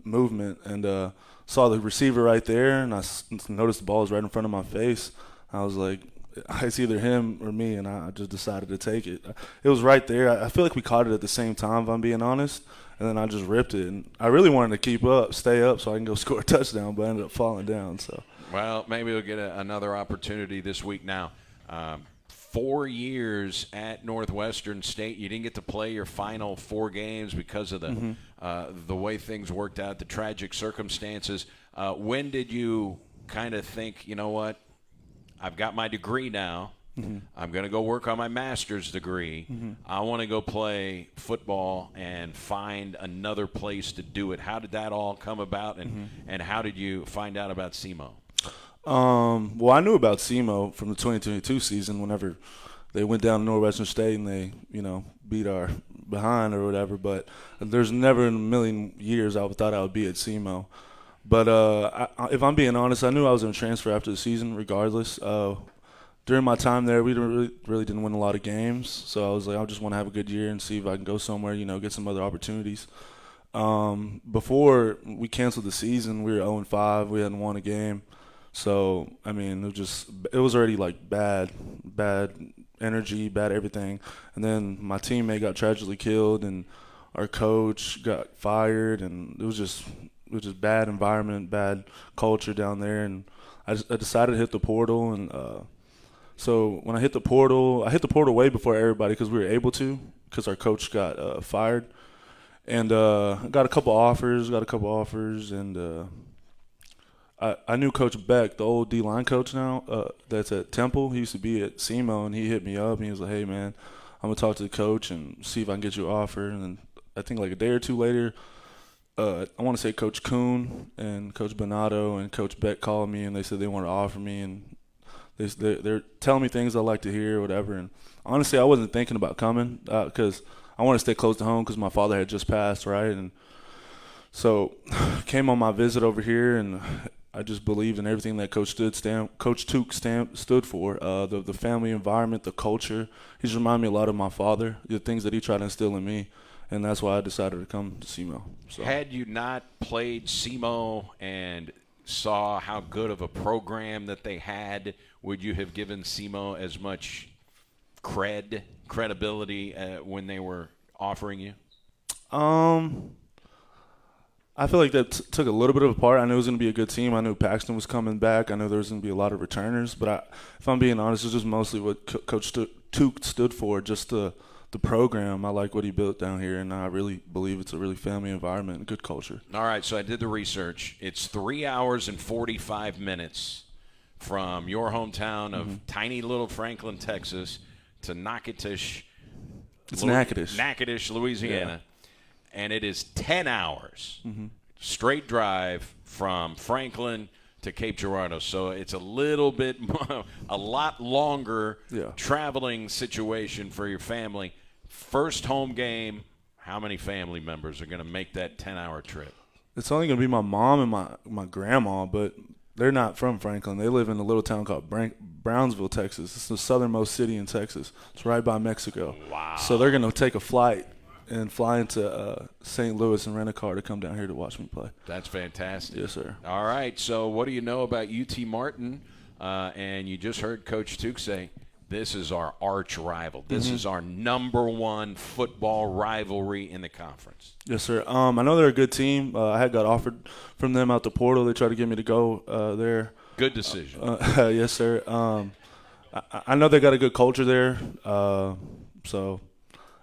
movement. And saw the receiver right there, and I noticed the ball was right in front of my face. I was like, it's either him or me, and I just decided to take it. It was right there. I feel like we caught it at the same time, if I'm being honest, and then I just ripped it. And I really wanted to stay up so I can go score a touchdown, but I ended up falling down. So, well, maybe we'll get another opportunity this week now. 4 years at Northwestern State. You didn't get to play your final 4 games because of the way things worked out, the tragic circumstances. When did you kind of think, you know what, I've got my degree now. I'm going to go work on my master's degree. I want to go play football and find another place to do it. How did that all come about, and how did you find out about SEMO? Well, I knew about SEMO from the 2022 season whenever they went down to Northwestern State and they, beat our behind or whatever. But there's never in a million years I thought I would be at SEMO. But if I'm being honest, I knew I was going to transfer after the season regardless. During my time there, we really didn't win a lot of games. So I was like, I just want to have a good year and see if I can go somewhere, get some other opportunities. Before we canceled the season, we were 0-5. We hadn't won a game. So, it was already like bad energy, bad everything. And then my teammate got tragically killed and our coach got fired, and it was just bad environment, bad culture down there. And I decided to hit the portal. And so when I hit the portal way before everybody because we were able to, because our coach got fired. And got a couple offers, and I knew Coach Beck, the old D-line coach now, that's at Temple. He used to be at SEMO, and he hit me up, and he was like, hey, man, I'm going to talk to the coach and see if I can get you an offer. And then I think like a day or two later, I want to say Coach Kuhn and Coach Bonato and Coach Beck called me, and they said they want to offer me, and they're telling me things I like to hear or whatever. And honestly, I wasn't thinking about coming because I want to stay close to home because my father had just passed, right? And so came on my visit over here, and I just believed in everything that Coach Tuke stood for, the family environment, the culture. He just reminded me a lot of my father, the things that he tried to instill in me, and that's why I decided to come to SEMO. So. Had you not played SEMO and saw how good of a program that they had, would you have given SEMO as much credibility when they were offering you? I feel like that took a little bit of a part. I knew it was going to be a good team. I knew Paxton was coming back. I knew there was going to be a lot of returners. But if I'm being honest, it's just mostly what Coach Tuke stood for, just the program. I like what he built down here, and I really believe it's a really family environment and good culture. All right, so I did the research. It's 3 hours and 45 minutes from your hometown of tiny little Franklin, Texas, to Natchitoches. It's Natchitoches. Natchitoches, Louisiana. Yeah. And it is 10 hours straight drive from Franklin to Cape Girardeau. So it's a little bit a lot longer traveling situation for your family. First home game, how many family members are going to make that 10-hour trip? It's only going to be my mom and my grandma, but they're not from Franklin. They live in a little town called Brownsville, Texas. It's the southernmost city in Texas. It's right by Mexico. Wow. So they're going to take a flight and fly into St. Louis and rent a car to come down here to watch me play. That's fantastic. Yes, sir. All right, so what do you know about UT Martin? And you just heard Coach Tuke say, this is our arch rival. This is our number one football rivalry in the conference. Yes, sir. I know they're a good team. I had got offered from them out the portal. They tried to get me to go there. Good decision. Yes, sir. I know they got a good culture there. So,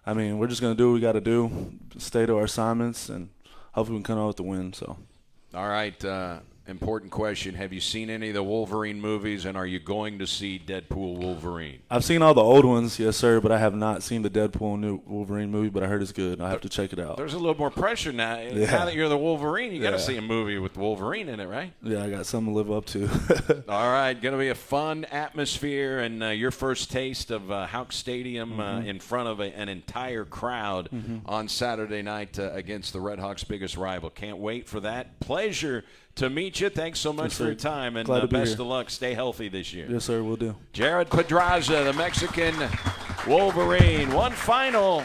I mean, we're just going to do what we got to do, stay to our assignments, and hopefully we can come out with the win. So, all right. Important question. Have you seen any of the Wolverine movies, and are you going to see Deadpool Wolverine? I've seen all the old ones, yes, sir, but I have not seen the Deadpool new Wolverine movie, but I heard it's good. I have to check it out. There's a little more pressure now. Yeah. Now that you're the Wolverine, you got to see a movie with Wolverine in it, right? Yeah, I got something to live up to. All right. Going to be a fun atmosphere, and your first taste of Houck Stadium in front of an entire crowd on Saturday night against the Redhawks' biggest rival. Can't wait for that. Pleasure to meet you. Thanks so much for your time, and best of luck. Stay healthy this year. Yes, sir, we'll do. Jared Pedraza, the Mexican Wolverine. One final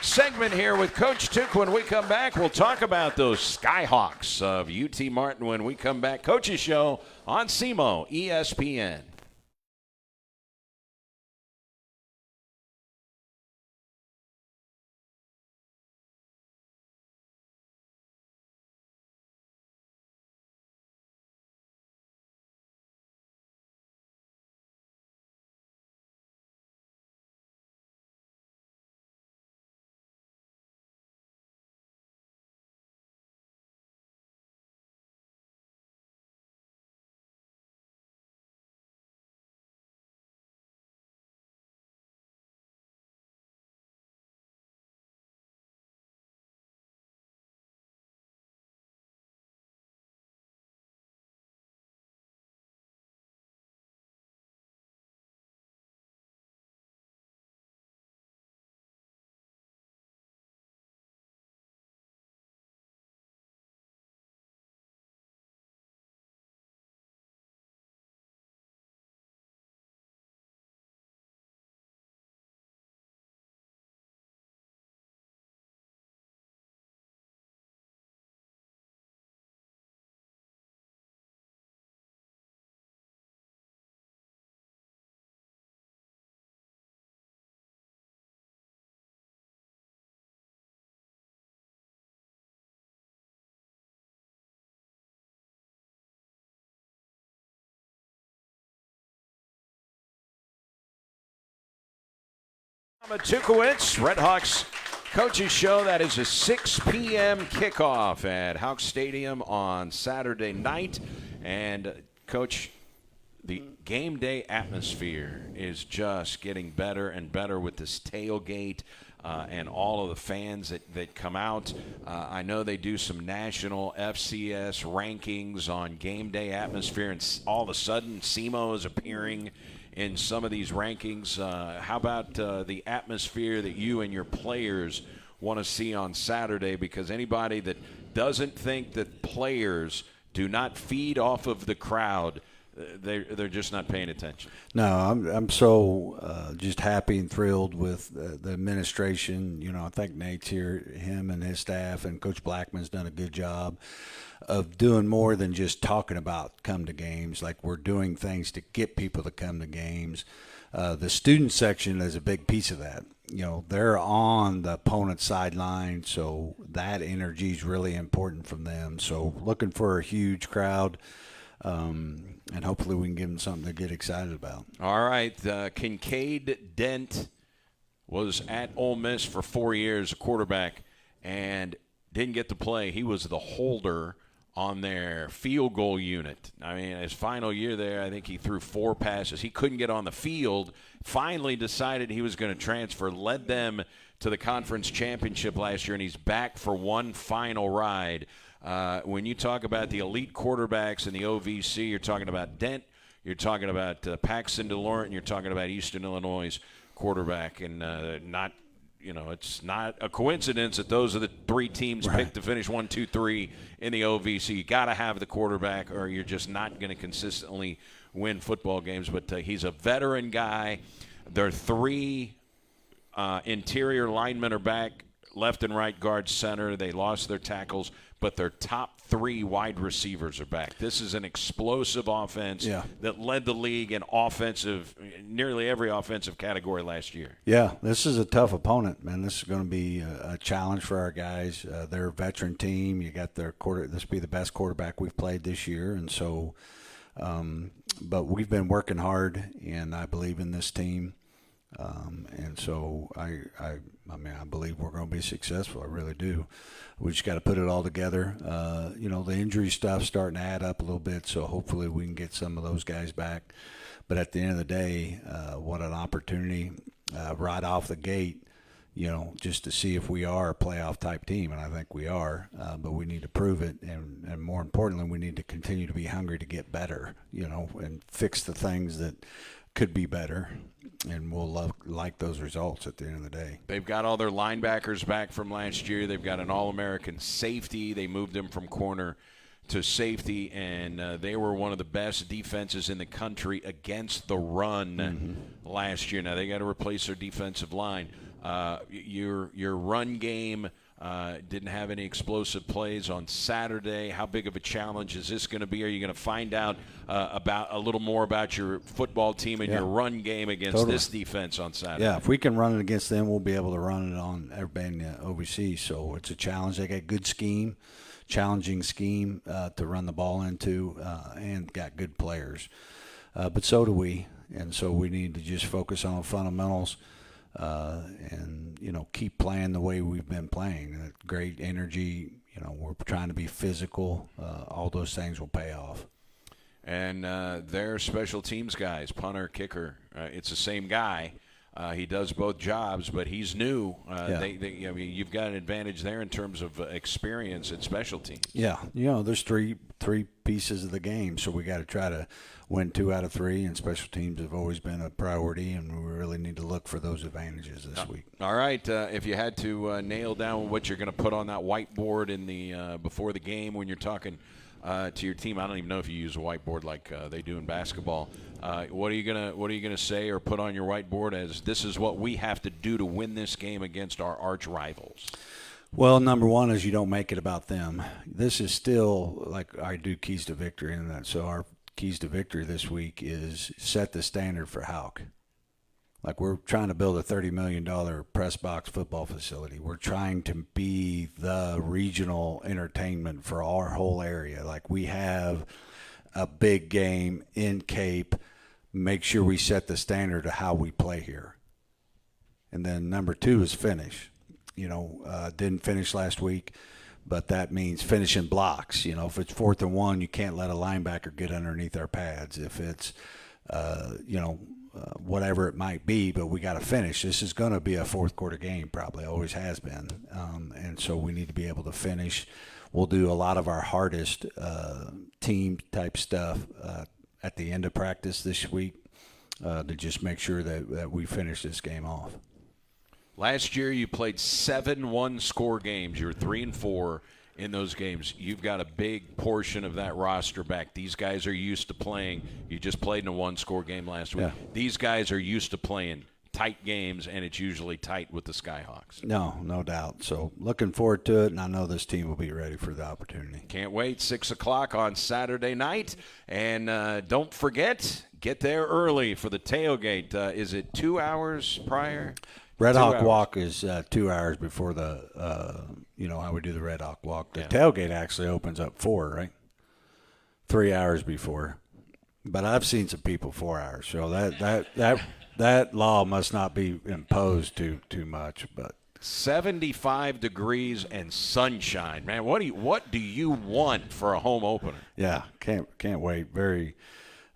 segment here with Coach Tuke. When we come back, we'll talk about those Skyhawks of UT Martin when we come back. Coaches Show on SEMO ESPN. Tukowitz, Redhawks Coaches Show. That is a 6 p.m. kickoff at Houck Stadium on Saturday night. And, Coach, the game day atmosphere is just getting better and better with this tailgate and all of the fans that come out. I know they do some national FCS rankings on game day atmosphere, and all of a sudden SEMO is appearing in some of these rankings. How about the atmosphere that you and your players want to see on Saturday? Because anybody that doesn't think that players do not feed off of the crowd they're just not paying attention. No, I'm so just happy and thrilled with the administration. I think Nate's here, him and his staff, and Coach Blackman's done a good job of doing more than just talking about come to games. Like, we're doing things to get people to come to games. The student section is a big piece of that. They're on the opponent's sideline, so that energy is really important from them. So looking for a huge crowd. And hopefully we can give them something to get excited about. All right. Kincaid Dent was at Ole Miss for 4 years, a quarterback, and didn't get to play. He was the holder on their field goal unit. I mean, his final year there, I think he threw 4 passes. He couldn't get on the field, finally decided he was going to transfer, led them to the conference championship last year, and he's back for one final ride. When you talk about the elite quarterbacks in the OVC, you're talking about Dent, you're talking about Paxton DeLaurent, and you're talking about Eastern Illinois' quarterback. And it's not a coincidence that those are the 3 teams picked to finish 1, 2, 3 in the OVC. You got to have the quarterback, or you're just not going to consistently win football games. But he's a veteran guy. Their 3 interior linemen are back, left and right guard, center. They lost their tackles, but their top 3 wide receivers are back. This is an explosive offense that led the league in nearly every offensive category last year. Yeah, this is a tough opponent, man. This is going to be a challenge for our guys. They're a veteran team. You got their this will be the best quarterback we've played this year, and so. But we've been working hard, and I believe in this team. And so I believe we're going to be successful. I really do. We just got to put it all together. The injury stuff's starting to add up a little bit, so hopefully we can get some of those guys back. But at the end of the day, what an opportunity right off the gate, just to see if we are a playoff type team, and I think we are. But we need to prove it, and more importantly, we need to continue to be hungry to get better, and fix the things that could be better, and we'll like those results at the end of the day. They've got all their linebackers back from last year. They've got an All-American safety. They moved him from corner to safety, and they were one of the best defenses in the country against the run last year. Now they got to replace their defensive line. Your run game didn't have any explosive plays on Saturday. How big of a challenge is this going to be? Are you going to find out about a little more about your football team and your run game against this defense on Saturday? Yeah, if we can run it against them, we'll be able to run it on everybody in the OVC. So it's a challenge. They got a good scheme, challenging scheme to run the ball into, and got good players. But so do we, and so we need to just focus on fundamentals. And keep playing the way we've been playing. Great energy. We're trying to be physical. All those things will pay off. And they're special teams guys, punter, kicker. It's the same guy. He does both jobs, but he's new. You've got an advantage there in terms of experience at special teams. Yeah, there's three pieces of the game, so we got to try to win 2 out of 3, and special teams have always been a priority, and we really need to look for those advantages this week. All right, if you had to nail down what you're going to put on that whiteboard in the before the game when you're talking to your team, I don't even know if you use a whiteboard like they do in basketball. What are you gonna say or put on your whiteboard as this is what we have to do to win this game against our arch rivals? Well, number one is you don't make it about them. This is still like I do keys to victory in that. So our keys to victory this week is set the standard for Houck. Like, we're trying to build a $30 million press box football facility. We're trying to be the regional entertainment for our whole area. Like, we have a big game in Cape. Make sure we set the standard of how we play here. And then number 2 is finish. Didn't finish last week, but that means finishing blocks. If it's 4th and 1, you can't let a linebacker get underneath our pads. If it's, whatever it might be, but we got to finish. This is going to be a 4th quarter game, probably always has been, and so we need to be able to finish. We'll do a lot of our hardest team type stuff at the end of practice this week to just make sure that we finish this game off. Last year, you played 7 one-score games. You were 3-4 in those games. You've got a big portion of that roster back. These guys are used to playing. You just played in a one-score game last week. Yeah. These guys are used to playing tight games, and it's usually tight with the Skyhawks. No doubt. So looking forward to it, and I know this team will be ready for the opportunity. Can't wait. 6 o'clock on Saturday night. And don't forget, get there early for the tailgate. Is it 2 hours prior? Red 2 Hawk hours. Walk is 2 hours before the, how we do the Red Hawk Walk. The Yeah. tailgate actually opens up 4, right? 3 hours before. But I've seen some people 4 hours. So that law must not be imposed too much. But 75 degrees and sunshine, man. What do you want for a home opener? yeah, can't wait. Very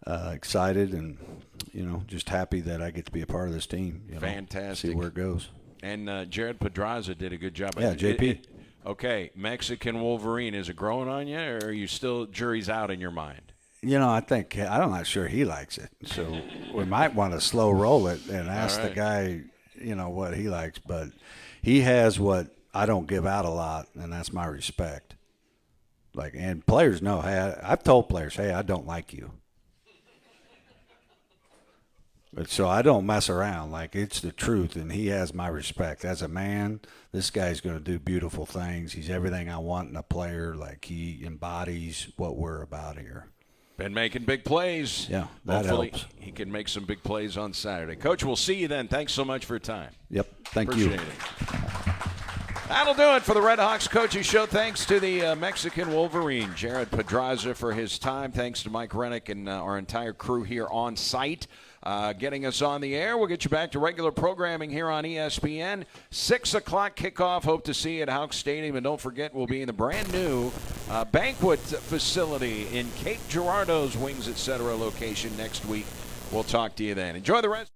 excited and just happy that I get to be a part of this team. Fantastic. See where it goes. And Jared Pedraza did a good job. Yeah, JP. Okay, Mexican Wolverine, is it growing on you, or are you still jury's out in your mind? I'm not sure he likes it. So we might want to slow roll it and ask All the guy, what he likes. But he has what I don't give out a lot, and that's my respect. And players know, hey, I've told players, hey, I don't like you. But so I don't mess around. It's the truth, and he has my respect. As a man, this guy's going to do beautiful things. He's everything I want in a player. He embodies what we're about here. Been making big plays. Yeah, that Hopefully helps. he can make some big plays on Saturday. Coach, we'll see you then. Thanks so much for your time. Yep, thank Appreciate you. it. That'll do it for the Red Hawks Coaches Show. Thanks to the Mexican Wolverine, Jared Pedraza, for his time. Thanks to Mike Rennick and our entire crew here on site. Getting us on the air. We'll get you back to regular programming here on ESPN. 6 o'clock kickoff. Hope to see you at Hawks Stadium. And don't forget, we'll be in the brand new banquet facility in Cape Girardeau's Wings Etc. location next week. We'll talk to you then. Enjoy the rest.